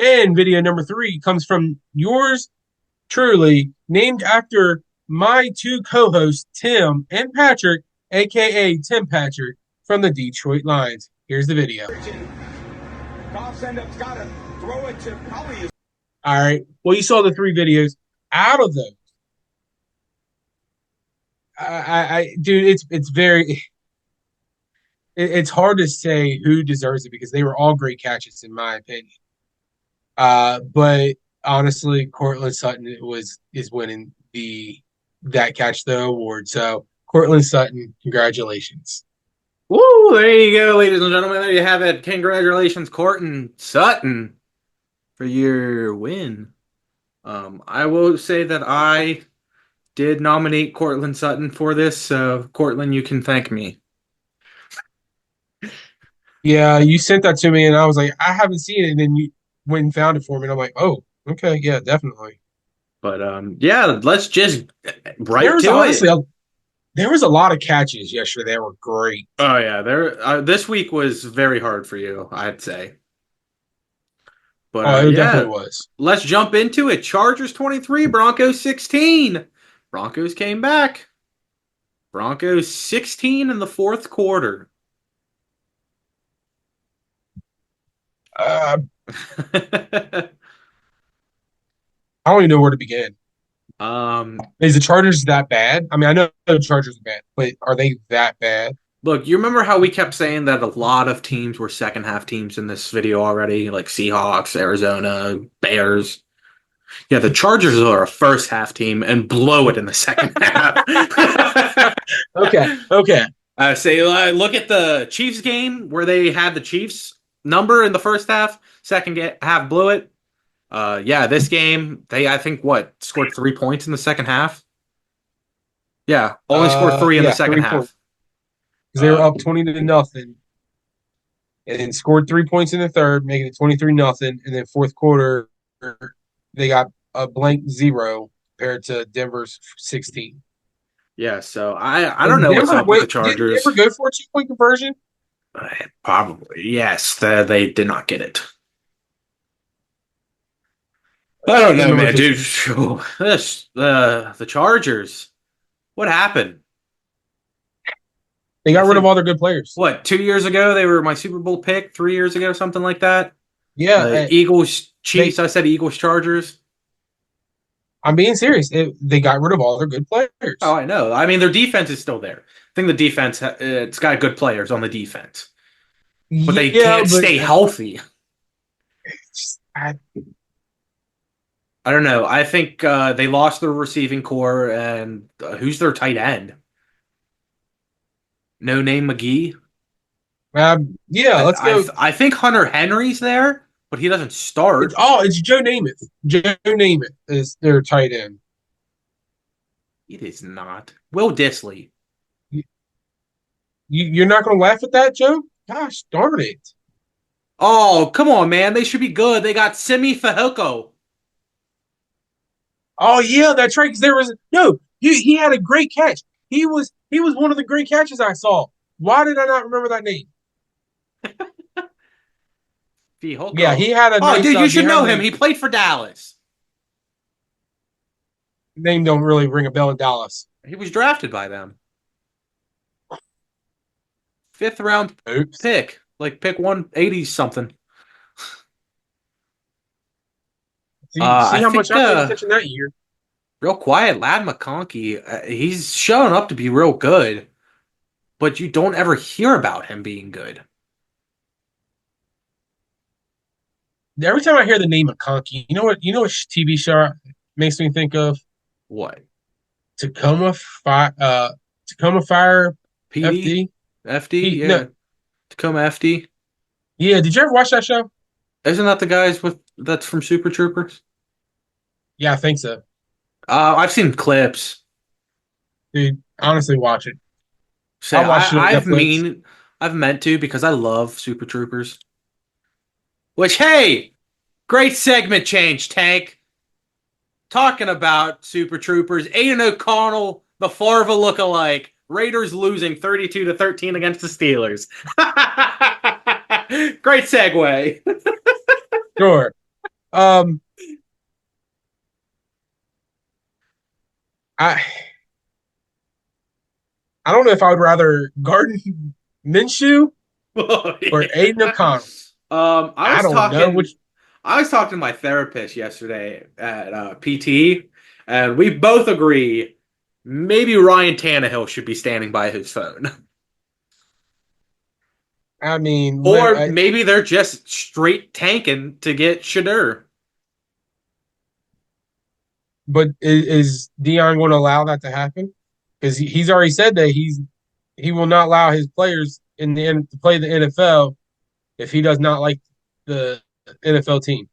end. And video number 3 comes from yours truly, named after my 2 co-hosts, Tim and Patrick, a.k.a. Tim Patrick, from the Detroit Lions. Here's the video. All right. Well, you saw the 3 videos. Out of those, dude, it's very, it's hard to say who deserves it because they were all great catches in my opinion. But honestly, Courtland Sutton is winning That Catch Though award. So Courtland Sutton, congratulations. Woo! There you go, ladies and gentlemen. There you have it. Congratulations, Courtland Sutton, for your win. I will say that I did nominate Courtland Sutton for this, so Courtland, you can thank me. Yeah, you sent that to me, and I was like, I haven't seen it, and then you went and found it for me, and I'm like, oh, okay, yeah, definitely. But yeah, let's just it. There was a lot of catches yesterday that were great. Oh yeah, this week was very hard for you, I'd say. But it definitely was. Let's jump into it. Chargers 23, Broncos 16. Broncos came back. Broncos 16 in the fourth quarter. I don't even know where to begin. Is the Chargers that bad? I mean, I know the Chargers are bad, but are they that bad? Look, you remember how we kept saying that a lot of teams were second half teams in this video already, like Seahawks, Arizona, Bears. Yeah, the Chargers are a first half team and blow it in the second half. Okay. Look at the Chiefs game where they had the Chiefs number in the first half, second half blew it. This game, they, I think, scored 3 points in the second half? Yeah, only scored 3 in the second half. Because they were up 20-0, and then scored 3 points in the third, making it 23-0, and then fourth quarter, they got a blank 0 compared to Denver's 16. Yeah, so I don't know what's up with the Chargers. Did they ever go for a 2-point conversion? Probably, yes. They did not get it. I don't know, man, dude. The Chargers. What happened? They got rid of all their good players. What, 2 years ago they were my Super Bowl pick? 3 years ago, something like that? Yeah. Eagles, Chiefs. I said Eagles, Chargers. I'm being serious. They got rid of all their good players. Oh, I know. I mean, their defense is still there. I think the defense, it's got good players on the defense. But they can't stay healthy. I don't know. I think they lost their receiving core, and who's their tight end? No name McGee? Let's go. I think Hunter Henry's there, but he doesn't start. It's Joe Namath. Joe Namath is their tight end. It is not. Will Disley. You're not going to laugh at that, Joe? Gosh darn it! Oh, come on, man. They should be good. They got Simi Fehoko. Oh yeah, that's right. Because there was no, he had a great catch. He was one of the great catches I saw. Why did I not remember that name? Yeah, he Fehoko. had a Oh, nice. dude, you He should had know a him. nice He played for Dallas. name. Don't really ring a bell in Dallas. He was drafted by them. Fifth round Oops. pick. Like pick 180 something. See I how much think I paid attention that year. real quiet, Lad McConkey, he's showing up to be real good, but you don't ever hear about him being good. Every time I hear the name of Conky, you know what? You know what TV show makes me think of? What? Tacoma Fire. Tacoma Fire. PD? FD. FD? No. Yeah. Tacoma FD. Yeah. Did you ever watch that show? Isn't that the guys with that's from Super Troopers? Yeah, I think so. I've seen clips. Dude, honestly, watch it. Say I watched it on Netflix. I've meant to because I love Super Troopers. Which hey, great segment change, Tank. Talking about Super Troopers, Aiden O'Connell, the Farva look-alike. Raiders losing 32-13 against the Steelers. Great segue. Sure. Um, I I don't know if I would rather Garden Minshew Oh, or yeah. Aiden O'Connell. I I was don't know talking. which. I was talking to my therapist yesterday at PT, and we both agree maybe Ryan Tannehill should be standing by his phone, I mean, or maybe they're just straight tanking to get Shadur. but is Dion going to allow that to happen? Because he's already said that he will not allow his players to play the NFL if he does not like the NFL team.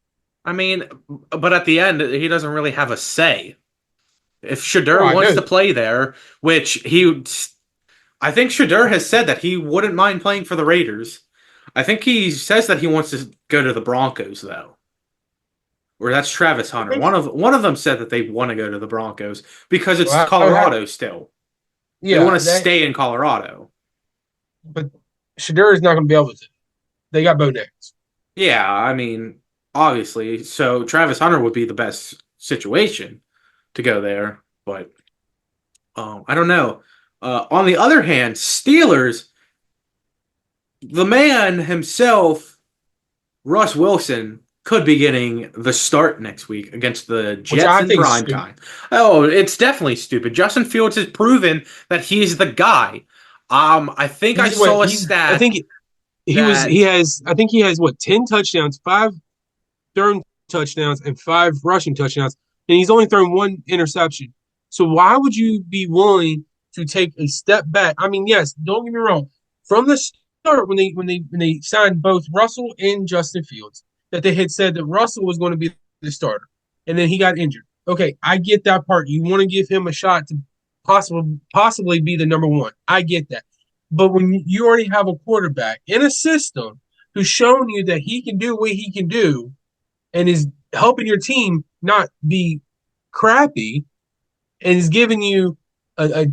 I mean, but at the end, he doesn't really have a say. If Oh, Shadur I wants know to that. play there, which I think Shadur has said that he wouldn't mind playing for the Raiders. I think he says that he wants to go to the Broncos though. Or that's Travis I Hunter. think, One of them said that they want to go to the Broncos because it's well, I would have, Colorado still. They want yeah, to stay in Colorado. but Shadur is not going to be able to. They got Bo Nix. Yeah, I mean, obviously. So Travis Hunter would be the best situation to go there, but I don't know. On the other hand, Steelers, the man himself, Russ Wilson, could be getting the start next week against the Which Jets I in think is prime stupid. time. Oh, it's definitely stupid. Justin Fields has proven that he's the guy. I think I He's what saw a he's. I stat think he was. He that has. I think he has what 10 touchdowns, 5 thrown touchdowns, and 5 rushing touchdowns, and he's only thrown one interception. So why would you be willing to take a step back? I mean, yes, don't get me wrong. From the start, when they signed both Russell and Justin Fields, that they had said that Russell was going to be the starter, and then he got injured. Okay, I get that part. You want to give him a shot to possibly be the number one. I get that. But when you already have a quarterback in a system who's shown you that he can do what he can do and is helping your team not be crappy and is giving you a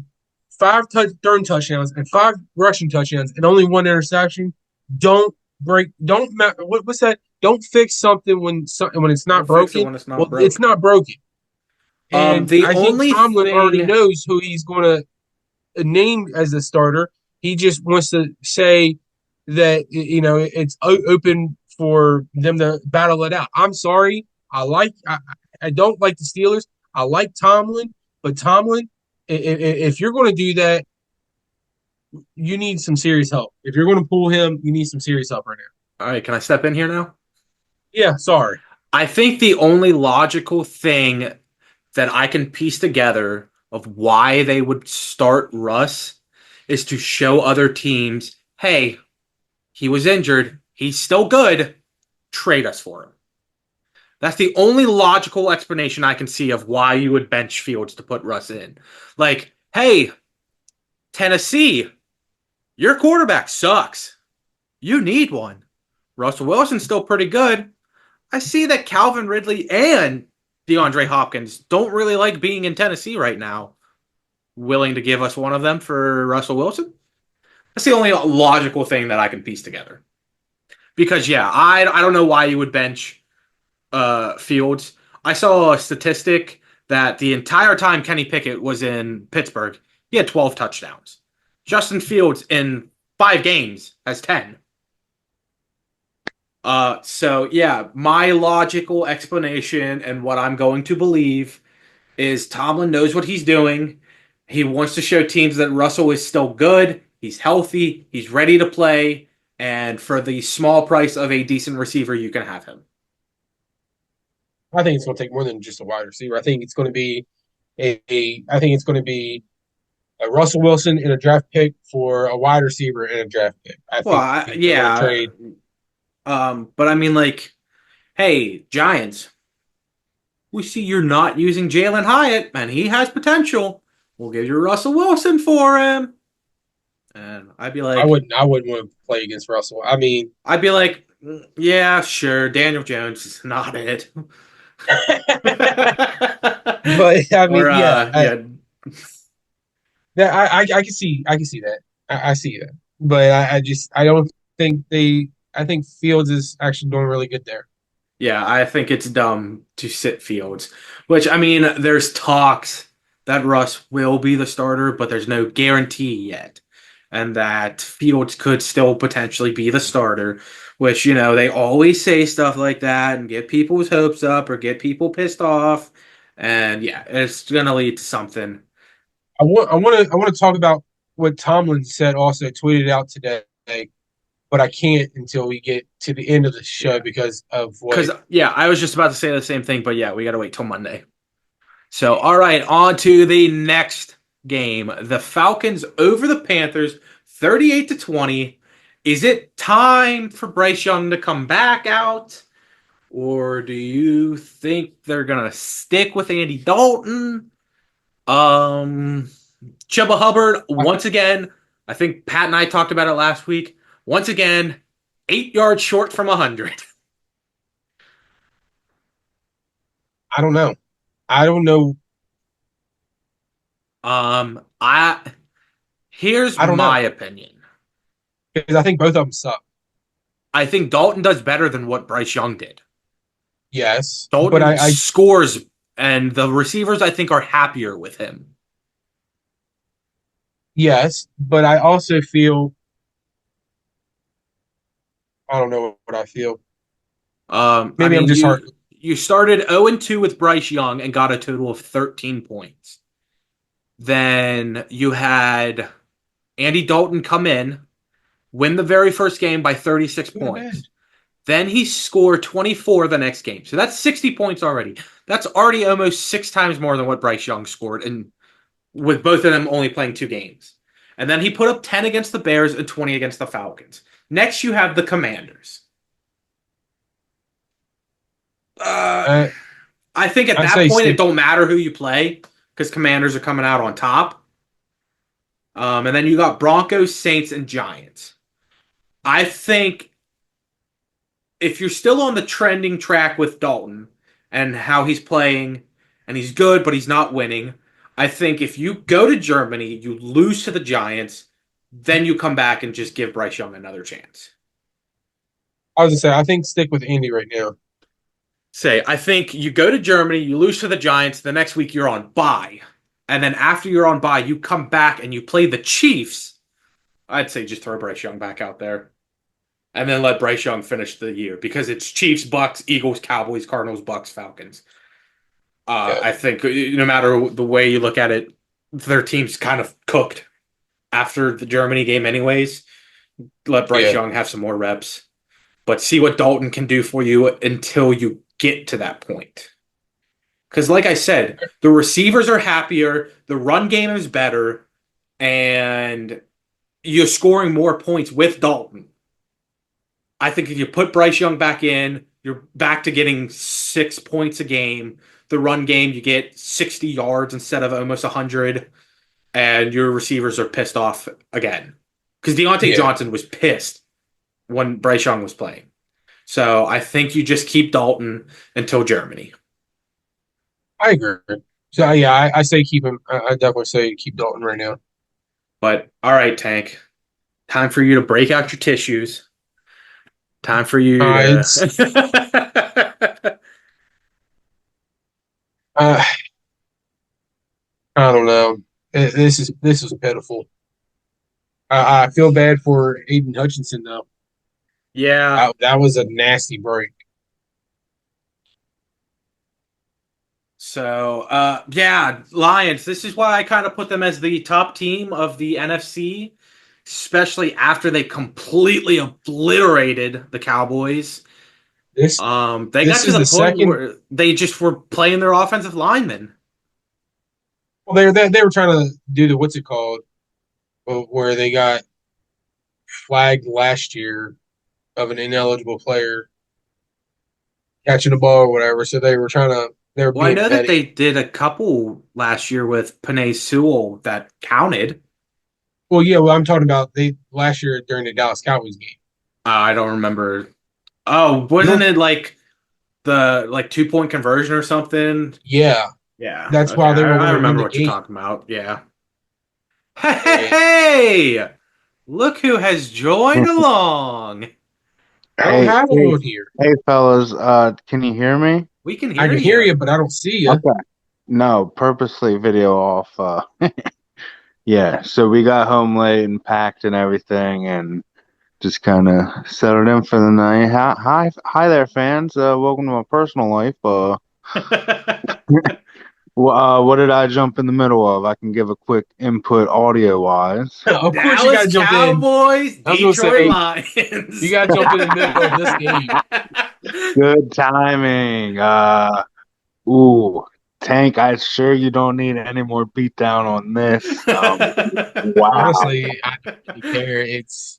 thrown touchdowns and 5 rushing touchdowns and only one interception, don't break. Don't what's that? Don't fix something when it's not don't fix it broken. when it's not Well, it's broke. not broken. And The I think only Tomlin already thing knows who he's going to name as the starter. He just wants to say that it's open for them to battle it out. I'm sorry. I don't like the Steelers. I like Tomlin, but Tomlin, if you're going to do that, you need some serious help. If you're going to pull him, you need some serious help right now. all right, can I step in here now? Yeah, sorry. I think the only logical thing that I can piece together of why they would start Russ is to show other teams, hey, he was injured. He's still good. Trade us for him. That's the only logical explanation I can see of why you would bench Fields to put Russ in. Like, hey, Tennessee, your quarterback sucks. You need one. Russell Wilson's still pretty good. I see that Calvin Ridley and DeAndre Hopkins don't really like being in Tennessee right now. Willing to give us one of them for Russell Wilson? That's the only logical thing that I can piece together. Because, yeah, I don't know why you would bench Fields. I saw a statistic that the entire time Kenny Pickett was in Pittsburgh, he had 12 touchdowns. Justin Fields in 5 games has 10. So yeah, my logical explanation and what I'm going to believe is Tomlin knows what he's doing. He wants to show teams that Russell is still good. He's healthy. He's ready to play. And for the small price of a decent receiver, you can have him. I think it's going to take more than just a wide receiver. I think it's going to be I think it's going to be a Russell Wilson in a draft pick for a wide receiver in a draft pick. I think yeah. trade. But I mean, like, hey, Giants, we see you're not using Jalen Hyatt, and he has potential. We'll give you Russell Wilson for him. And I'd be like, I wouldn't want to play against Russell. I mean, I'd be like, yeah, sure, Daniel Jones is not it. but I mean, I can see that. I see that, but I don't think I think Fields is actually doing really good there. Yeah, I think it's dumb to sit Fields. Which, I mean, there's talks that Russ will be the starter, but there's no guarantee yet. And that Fields could still potentially be the starter, which, they always say stuff like that and get people's hopes up or get people pissed off. And yeah, it's going to lead to something. I want to talk about what Tomlin said, also tweeted out today, but I can't until we get to the end of the show because of what. Because I was just about to say the same thing, but yeah, we got to wait till Monday. So, all right, on to the next game. The Falcons over the Panthers, 38-20. Is it time for Bryce Young to come back out? Or do you think they're going to stick with Andy Dalton? Chuba Hubbard, once again, I think Pat and I talked about it last week. Once again, 8 yards short from 100. I don't know. Here's my opinion. Because I think both of them suck. I think Dalton does better than what Bryce Young did. Yes. Dalton scores, and the receivers, I think, are happier with him. Yes, but I also feel I don't know what I feel. Maybe I'm just hard. You started 0-2 with Bryce Young and got a total of 13 points. Then you had Andy Dalton come in, win the very first game by 36 points. Then he scored 24 the next game. So that's 60 points already. That's already almost 6 times more than what Bryce Young scored, and with both of them only playing 2 games. And then he put up 10 against the Bears and 20 against the Falcons. Next, you have the Commanders. I think at that point, it don't matter who you play because Commanders are coming out on top. And then you got Broncos, Saints, and Giants. I think if you're still on the trending track with Dalton and how he's playing, and he's good, but he's not winning, I think if you go to Germany, you lose to the Giants, then you come back and just give Bryce Young another chance. I was going to say, I think stick with Andy right now. I think you go to Germany, you lose to the Giants, the next week you're on bye. And then after you're on bye, you come back and you play the Chiefs. I'd say just throw Bryce Young back out there. And then let Bryce Young finish the year. Because it's Chiefs, Bucks, Eagles, Cowboys, Cardinals, Bucks, Falcons. I think no matter the way you look at it, their team's kind of cooked after the Germany game anyways. Let Bryce Young have some more reps. But see what Dalton can do for you until you get to that point. Because like I said, the receivers are happier, the run game is better, and you're scoring more points with Dalton. I think if you put Bryce Young back in, You're back to getting 6 points a game. The run game, you get 60 yards instead of almost 100, and your receivers are pissed off again. Because Deontay Yeah. Johnson was pissed when Bryce Young was playing. So I think you just keep Dalton until Germany. I agree. So yeah, I say keep him. I definitely say keep Dalton right now. But all right, Tank. Time for you to break out your tissues. Time for you It's to. uh, I don't know. This is pitiful. I feel bad for Aiden Hutchinson though. Yeah. That was a nasty break. So, yeah, Lions. This is why I kind of put them as the top team of the NFC, especially after they completely obliterated the Cowboys. This They got this to is the the point second. where they just were playing their offensive linemen. Well, they were trying to do the what's it called, where they got flagged last year of an ineligible player catching the ball or whatever. So they were Well, I being know that petty. they did a couple last year with Panay Sewell that counted. Well, yeah, well, I'm talking about they last year during the Dallas Cowboys game. I don't remember. Oh, You wasn't don't, it like the 2 point conversion or something? yeah, Yeah. that's Okay, why they were I going to win remember the what you're game. talking about. Yeah. Hey, hey, And hey! Look who has joined along. I don't Hey, have them hey, on here. hey, fellas, can you hear me? We can I hear can hear you. you, but I don't see you. Okay. No, purposely video off. Yeah, so we got home late and packed and everything, and just kind of settled in for the night. Hi there, fans. Welcome to my personal life. What did I jump in the middle of? I can give a quick input audio wise. Of course, you got Dallas to jump in. Cowboys, I was going to Detroit say you Lions. got to jump in the middle of this game. Good timing. Ooh, Tank, I sure you don't need any more beatdown on this. Wow. Honestly, I don't really care. It's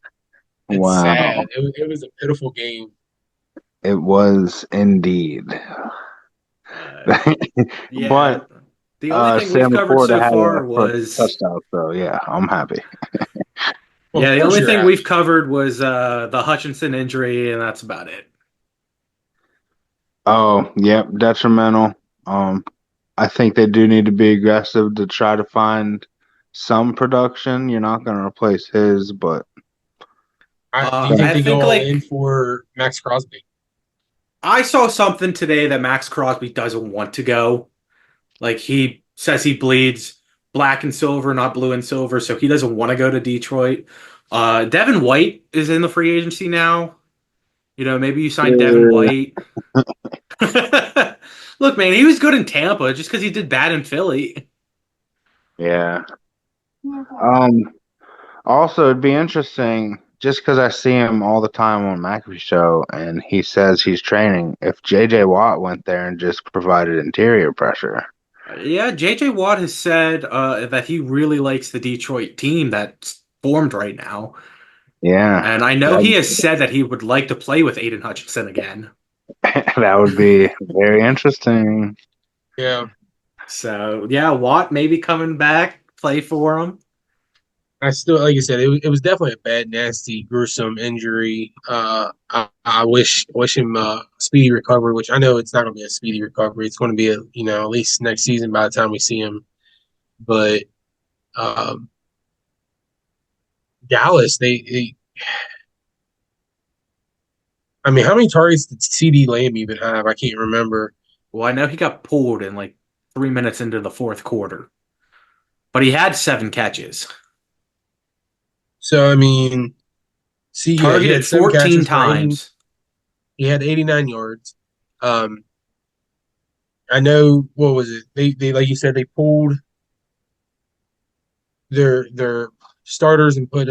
Wow. sad. It was a pitiful game. It was indeed. Yeah. But The only thing we've Sam covered Laporta so had far a first was touchdown, so yeah, I'm happy. Well, of the course only you're thing happy. we've covered was the Hutchinson injury, and that's about it. Oh, yep, detrimental. I think they do need to be aggressive to try to find some production. You're not going to replace his, but Do you think I they go think all in for Max Crosby? I saw something today that Max Crosby doesn't want to go. Like he says he bleeds black and silver, not blue and silver, so he doesn't want to go to Detroit. Devin White is in the free agency now. Maybe you sign Devin White. Look, man, he was good in Tampa just because he did bad in Philly. yeah. Also, it'd be interesting just because I see him all the time on McAfee show, and he says he's training. If J.J. Watt went there and just provided interior pressure, Yeah, J.J. Watt has said that he really likes the Detroit team that's formed right now. yeah, And I know he that, has said that he would like to play with Aiden Hutchinson again. that would be very interesting. Yeah, So, yeah, Watt maybe coming back, play for him. I still, like I said, it was definitely a bad, nasty, gruesome injury. I wish him speedy recovery, which I know it's not going to be a speedy recovery. It's going to be at least next season by the time we see him. But um, Dallas, I mean, how many targets did CD Lamb even have? I can't remember. Well, I know he got pulled in like 3 minutes into the fourth quarter, but he had 7 catches. So I mean, see, yeah, he Targeted had 14 7 catches for 80. times. He had 89 yards. Um, I know what was it? They like you said they pulled their starters and put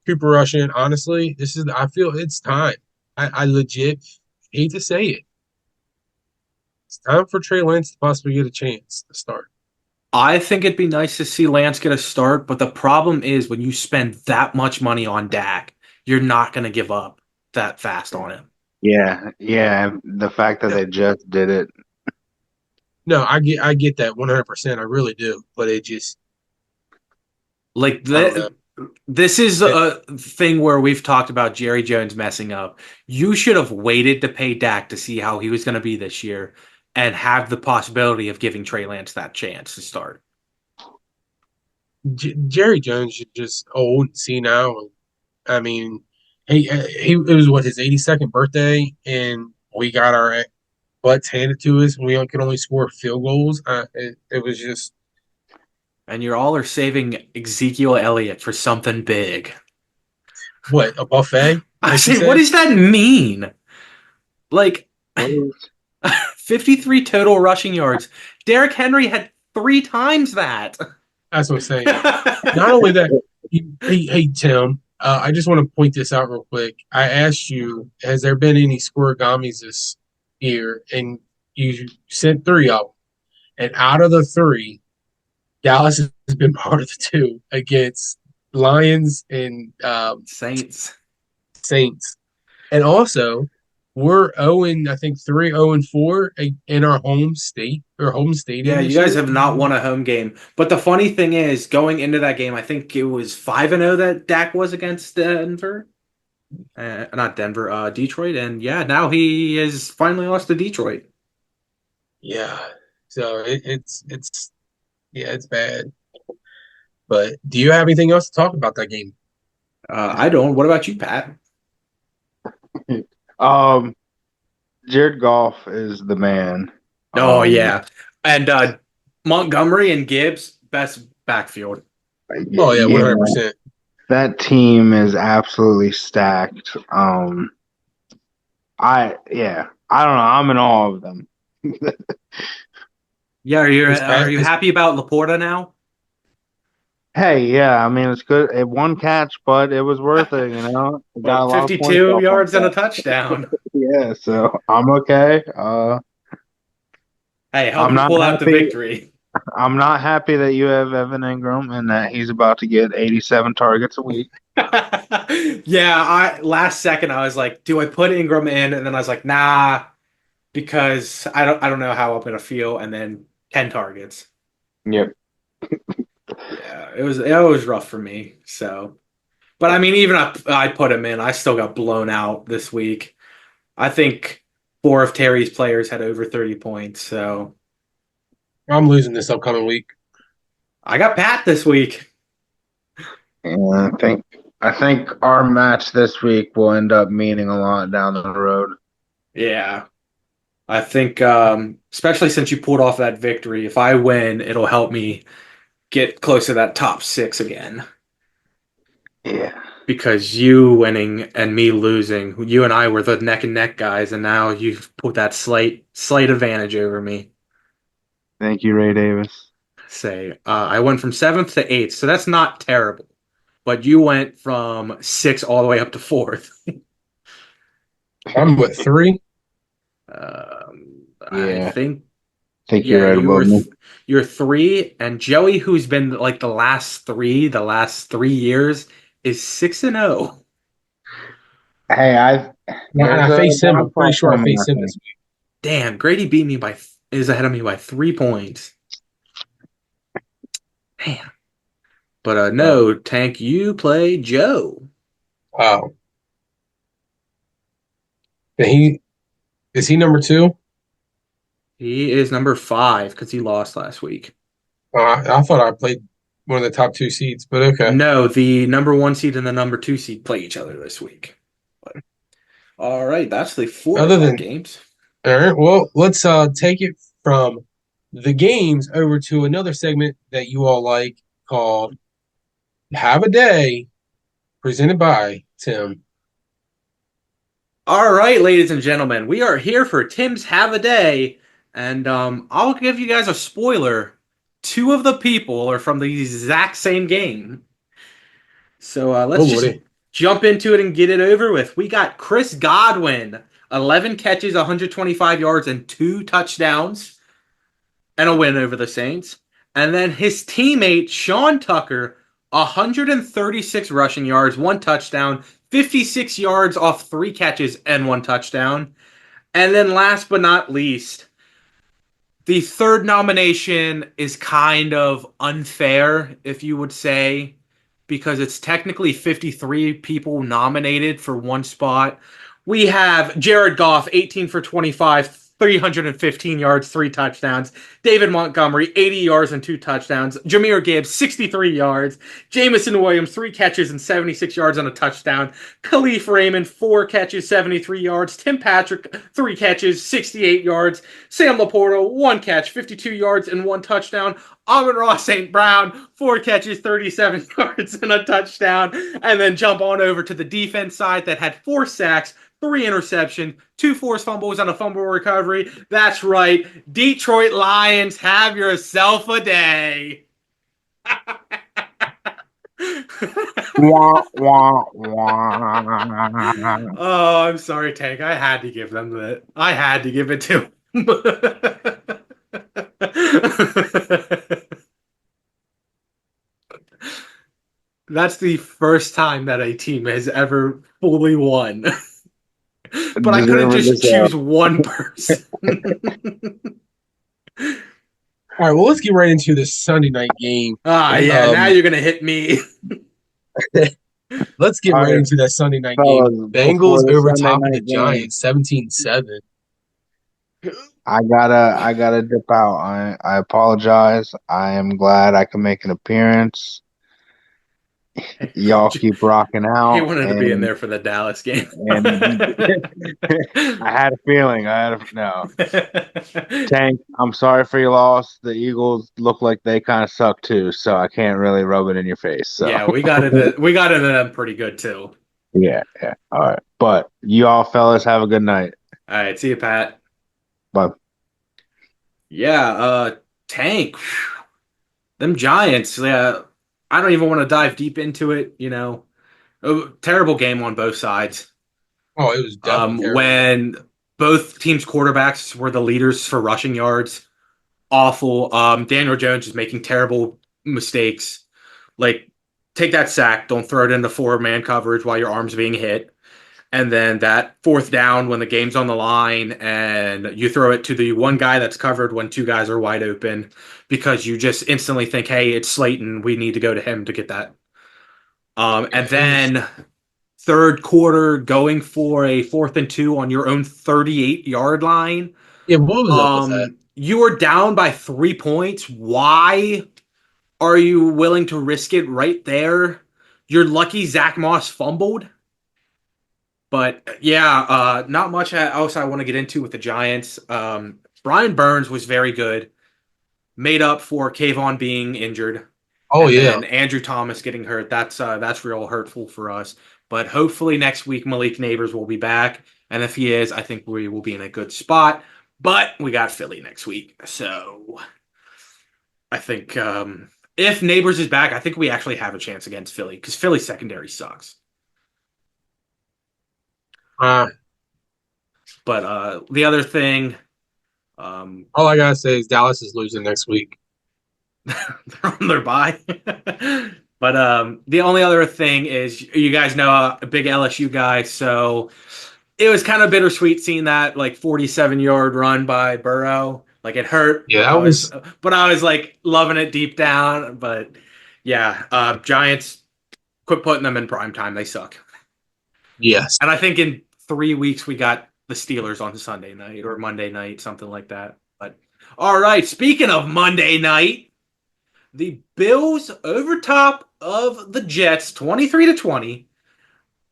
Cooper Rush in. Honestly, I feel it's time. I legit hate to say it. It's time for Trey Lance to possibly get a chance to start. I think it'd be nice to see Lance get a start, but the problem is when you spend that much money on Dak, you're not going to give up that fast on him. Yeah. The fact that they just did it. No, I get that 100%. I really do, but it just Like I don't know. this is a thing where we've talked about Jerry Jones messing up. You should have waited to pay Dak to see how he was going to be this year and have the possibility of giving Trey Lance that chance to start. Jerry Jones is just old, and senile. I mean, he it was what his 82nd birthday, and we got our butts handed to us. We could only score field goals. It was just And you all are saving Ezekiel Elliott for something big. what a buffet, I like you say, what said. does that mean? Like, What was 53 total rushing yards. Derrick Henry had 3 times that. That's what I'm saying. Not only that, hey Tim, I just want to point this out real quick. I asked you, has there been any scoregamis this year? And you sent three of them. And out of the three, Dallas has been part of the two against Lions and Saints. Saints. And also, we're 0 and I think 3 0 and 4 in our home state or home Yeah, stadium you this guys year. have not won a home game. But the funny thing is, going into that game, I think it was 5-0 that Dak was against Denver. Not Denver, Detroit. And yeah, now he has finally lost to Detroit. Yeah. So it's yeah, it's bad. But do you have anything else to talk about that game? I don't. What about you, Pat? um Jared Goff is the man. Oh, Um yeah. And Montgomery and Gibbs, best backfield. Oh yeah, yeah, 100%. that team is absolutely stacked. I don't know. I'm in awe of them. Yeah, It's are bad. you happy about Laporta now? Hey, yeah, I mean it's good. It one catch, but it was worth it, you know. It got Well, a lot of points 52 off on yards and a that. touchdown. Yeah, so I'm okay. Hey, help I'm you not pull out the happy. victory. I'm not happy that you have Evan Ingram and that he's about to get 87 targets a week. Yeah, I last second I was like, do I put Ingram in? And then I was like, nah, because I don't know how I'm gonna feel. And then 10 targets. Yep. Yeah, it was rough for me. So, but I mean, even if I put him in, I still got blown out this week. I think 4 of Terry's players had over 30 points. So I'm losing this upcoming week. I got Pat this week. And I think our match this week will end up meaning a lot down the road. Yeah. I think, especially since you pulled off that victory, if I win, it'll help me get close to that top 6 again. Yeah. Because you winning and me losing, you and I were the neck and neck guys, and now you've put that slight advantage over me. Thank you, Ray Davis. Say, I went from 7th to 8th, so that's not terrible. But you went from 6 all the way up to 4th. I'm with three. I Yeah. think, I think you're yeah, right above me. you're 3, and Joey, who's been like the last 3 years, is 6-0. Hey, And I there's a face him. I'm pretty downfall sure I coming, I face him think. this week. Damn, Grady beat me is ahead of me by 3 points. Man. But So, no, Tank, you play Joe. oh, and he is he number two? He is number 5 because he lost last week. I thought I played one of the top two seeds, but okay. No, the number 1 seed and the number 2 seed play each other this week. But, all right, that's the 4 Other o'clock than games. all right, well, let's take it from the games over to another segment that you all like called "Have a Day," presented by Tim. All right, ladies and gentlemen, we are here for Tim's Have a Day, and I'll give you guys a spoiler. 2 of the people are from the exact same game. So Oh let's just lordy, jump into it and get it over with. We got Chris Godwin, 11 catches, 125 yards, and 2 touchdowns, and a win over the Saints. And then his teammate, Sean Tucker, 136 rushing yards, 1 touchdown, 56 yards off 3 catches and 1 touchdown. And then last but not least, the third nomination is kind of unfair, if you would say, because it's technically 53 people nominated for one spot. We have Jared Goff, 18 for 25, 315 yards, 3 touchdowns. David Montgomery, 80 yards and 2 touchdowns. Jahmyr Gibbs, 63 yards. Jamison Williams, 3 catches and 76 yards on a touchdown. Khalif Raymond, 4 catches, 73 yards. Tim Patrick, 3 catches, 68 yards. Sam Laporta, 1 catch, 52 yards and 1 touchdown. Amon-Ra St. Brown, 4 catches, 37 yards and a touchdown. And then jump on over to the defense side that had 4 sacks, 3 interceptions, 2 forced fumbles, and a fumble recovery. That's right. Detroit Lions, have yourself a day. Wah, wah, wah. Oh, I'm sorry, Tank. I had to give them that. I had to give it to them. That's the first time that a team has ever fully won. But I couldn't just choose one person. All right, well, let's get right into this Sunday night game. Yeah, now you're going to hit me. Let's get right into that Sunday night game. Bengals over top of the Giants, 17-7. I gotta dip out. I apologize. I am glad I can make an appearance. Y'all keep rocking out. He wanted to be in there for the Dallas game. And I had a feeling. No. Tank, I'm sorry for your loss. The Eagles look like they kind of suck too, so I can't really rub it in your face. So. Yeah, we got into them pretty good too. Yeah. All right. But you all fellas have a good night. All right, see you, Pat. Bye. Yeah, Tank. Them Giants, yeah. I don't even want to dive deep into it, Terrible game on both sides. Oh, it was definitely terrible. When both teams' quarterbacks were the leaders for rushing yards. Awful. Daniel Jones is making terrible mistakes. Like, take that sack. Don't throw it into 4-man coverage while your arm's being hit. And then that 4th down when the game's on the line and you throw it to the one guy that's covered when 2 guys are wide open because you just instantly think, hey, it's Slayton. We need to go to him to get that. And then 3rd quarter going for a 4th and 2 on your own 38-yard line. Yeah, what was up with that? You were down by 3 points. Why are you willing to risk it right there? You're lucky Zach Moss fumbled. But, yeah, not much else I want to get into with the Giants. Brian Burns was very good. Made up for Kayvon being injured. Oh, yeah. And Andrew Thomas getting hurt. That's real hurtful for us. But hopefully next week Malik Neighbors will be back. And if he is, I think we will be in a good spot. But we got Philly next week. So I think if Neighbors is back, I think we actually have a chance against Philly because Philly's secondary sucks. But the other thing, all I gotta say is Dallas is losing next week. They're on their bye. But the only other thing is, you guys know a big LSU guy, so it was kind of bittersweet seeing that 47-yard run by Burrow. Like, it hurt. Yeah, that was. But I was loving it deep down. But yeah, Giants, quit putting them in prime time. They suck. Yes. And I think in 3 weeks we got the Steelers on Sunday night or Monday night, something like that. But all right, speaking of Monday night, the Bills over top of the Jets, 23-20.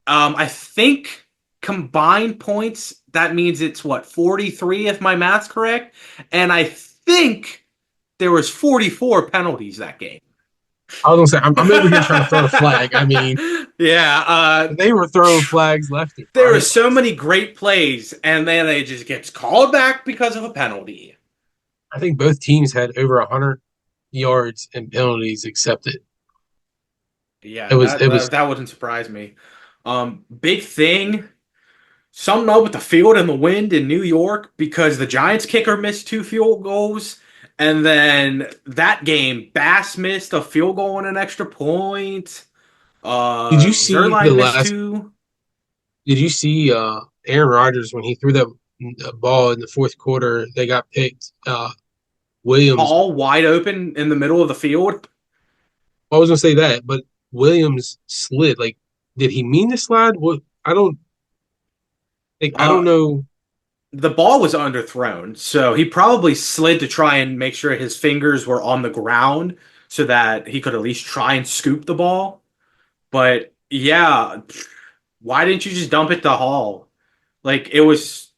I think combined points, that means it's 43 if my math's correct. And I think there was 44 penalties that game. I was gonna say, I'm over here trying to throw a flag. I mean, yeah, they were throwing flags left and right. There were so many great plays, and then they just gets called back because of a penalty. I think both teams had over 100 yards and penalties accepted. Yeah, that wouldn't surprise me. Big thing, something up with the field and the wind in New York because the Giants kicker missed 2 field goals, And then that game, Bass missed a field goal and an extra point. Did you see the Zerline missed last? two. Did you see Aaron Rodgers when he threw that ball in the fourth quarter? They got picked. Williams. All wide open in the middle of the field. I was gonna say that, but Williams slid. Like, did he mean to slide? What? I don't. Like, I don't Uh, know. the ball was underthrown, so he probably slid to try and make sure his fingers were on the ground so that he could at least try and scoop the ball. But yeah, why didn't you just dump it to Hall? Like it was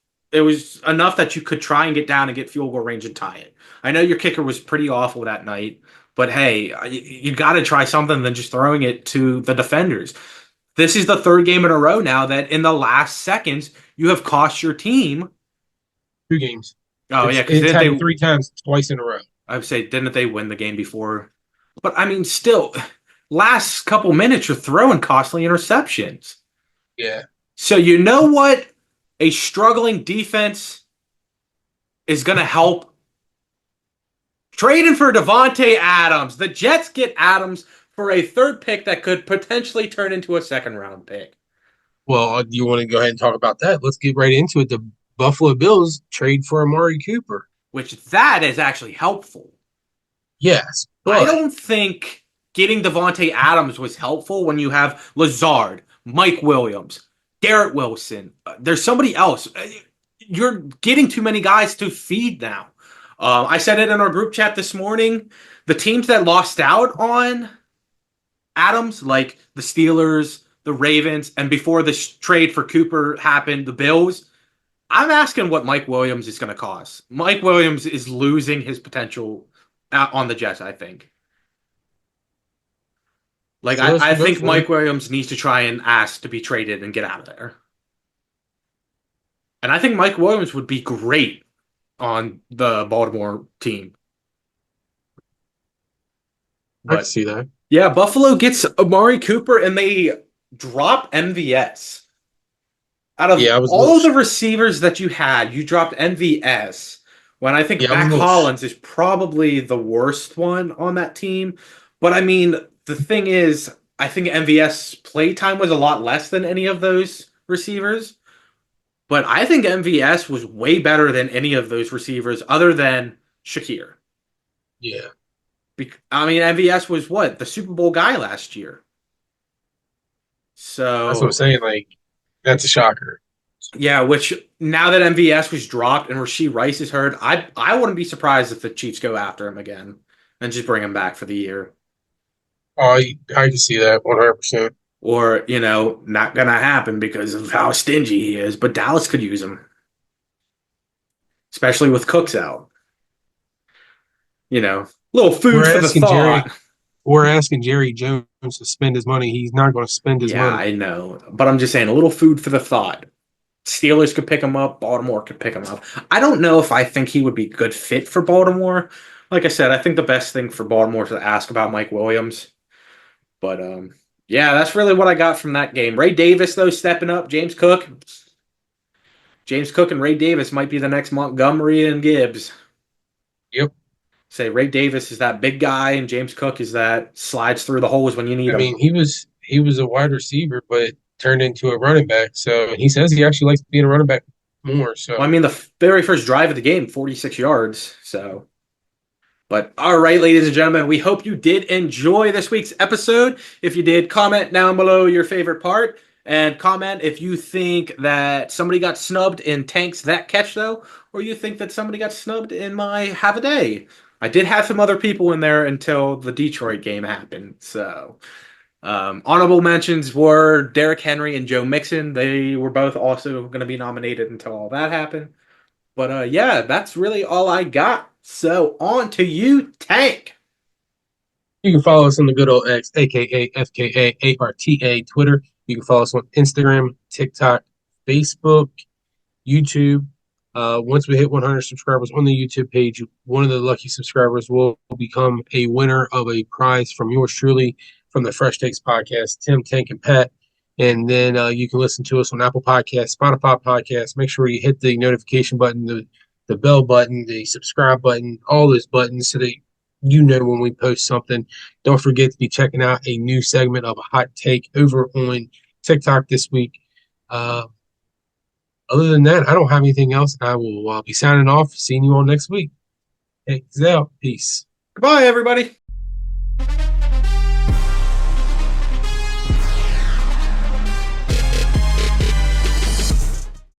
enough that you could try and get down and get field goal range and tie it. I know your kicker was pretty awful that night, but hey, you got to try something than just throwing it to the defenders. This is the third game in a row now that in the last seconds you have cost your team. 2 games. Oh yeah, because It's didn't happened they? 3 times, twice in a row. I would say didn't they win the game before? But I mean, still, last couple minutes you're throwing costly interceptions. Yeah. So you know what? A struggling defense is going to help. Trading for Devontae Adams. The Jets get Adams for a third pick that could potentially turn into a second round pick. Well, do you want to go ahead and talk about that? Let's get right into it. The Buffalo Bills trade for Amari Cooper. Which that is actually helpful. Yes, I but don't think getting Devontae Adams was helpful when you have Lazard, Mike Williams, Garrett Wilson. There's somebody else. You're getting too many guys to feed now. I said it in our group chat this morning. The teams that lost out on Adams, like the Steelers, the Ravens, and before this trade for Cooper happened, the Bills. I'm asking what Mike Williams is going to cost. Mike Williams is losing his potential on the Jets, I think. Like, so let's I go think for it. Mike Williams needs to try and ask to be traded and get out of there. And I think Mike Williams would be great on the Baltimore team. I can But see that. yeah, Buffalo gets Amari Cooper and they drop MVS. Out of Yeah, I was a little. all the receivers that you had, you dropped MVS. When I think Yeah, I was a Mac little. Hollins is probably the worst one on that team. But I mean, the thing is, I think MVS playtime was a lot less than any of those receivers. But I think MVS was way better than any of those receivers other than Shakir. Yeah, I mean, MVS was what? The Super Bowl guy last year. that's what I'm So, saying. Like, that's a shocker. yeah, which now that MVS was dropped and Rashee Rice is hurt, I wouldn't be surprised if the Chiefs go after him again and just bring him back for the year. Oh, I can see that 100%. Or, not going to happen because of how stingy he is, but Dallas could use him, especially with Cooks out. Little food We're for the asking Jerry. thought. We're asking Jerry Jones to spend his money. He's not going to spend his Yeah, money. I know. But I'm just saying, a little food for the thought. Steelers could pick him up. Baltimore could pick him up. I don't know if I think he would be a good fit for Baltimore. Like I said, I think the best thing for Baltimore is to ask about Mike Williams. But yeah, that's really what I got from that game. Ray Davis, though, stepping up. James Cook. James Cook and Ray Davis might be the next Montgomery and Gibbs. Yep. Say Ray Davis is that big guy, and James Cook is that slides through the holes when you need I him. mean, he was a wide receiver, but turned into a running back. So he says he actually likes being a running back more. Well, I So mean, the very first drive of the game, 46 yards. So. But all right, ladies and gentlemen, we hope you did enjoy this week's episode. If you did, comment down below your favorite part and comment if you think that somebody got snubbed in Tank's That Catch, though, or you think that somebody got snubbed in my Have a Day. I did have some other people in there until the Detroit game happened. So, honorable mentions were Derrick Henry and Joe Mixon. They were both also going to be nominated until all that happened. But yeah, that's really all I got. So on to you, Tank. you can follow us on the good old X, aka FKAARTA, Twitter. You can follow us on Instagram, TikTok, Facebook, YouTube. Once we hit 100 subscribers on the YouTube page, one of the lucky subscribers will become a winner of a prize from yours truly from the Fresh Takes podcast, Tim, Tank, and Pat. And then you can listen to us on Apple Podcasts, Spotify Podcasts. Make sure you hit the notification button the bell button, the subscribe button, all those buttons so that you know when we post something. Don't forget to be checking out a new segment of a hot take over on TikTok this week. Uh, Other than that, I don't have anything else. I will be signing off. Seeing you all next week. Thanks out. Peace. Goodbye, everybody.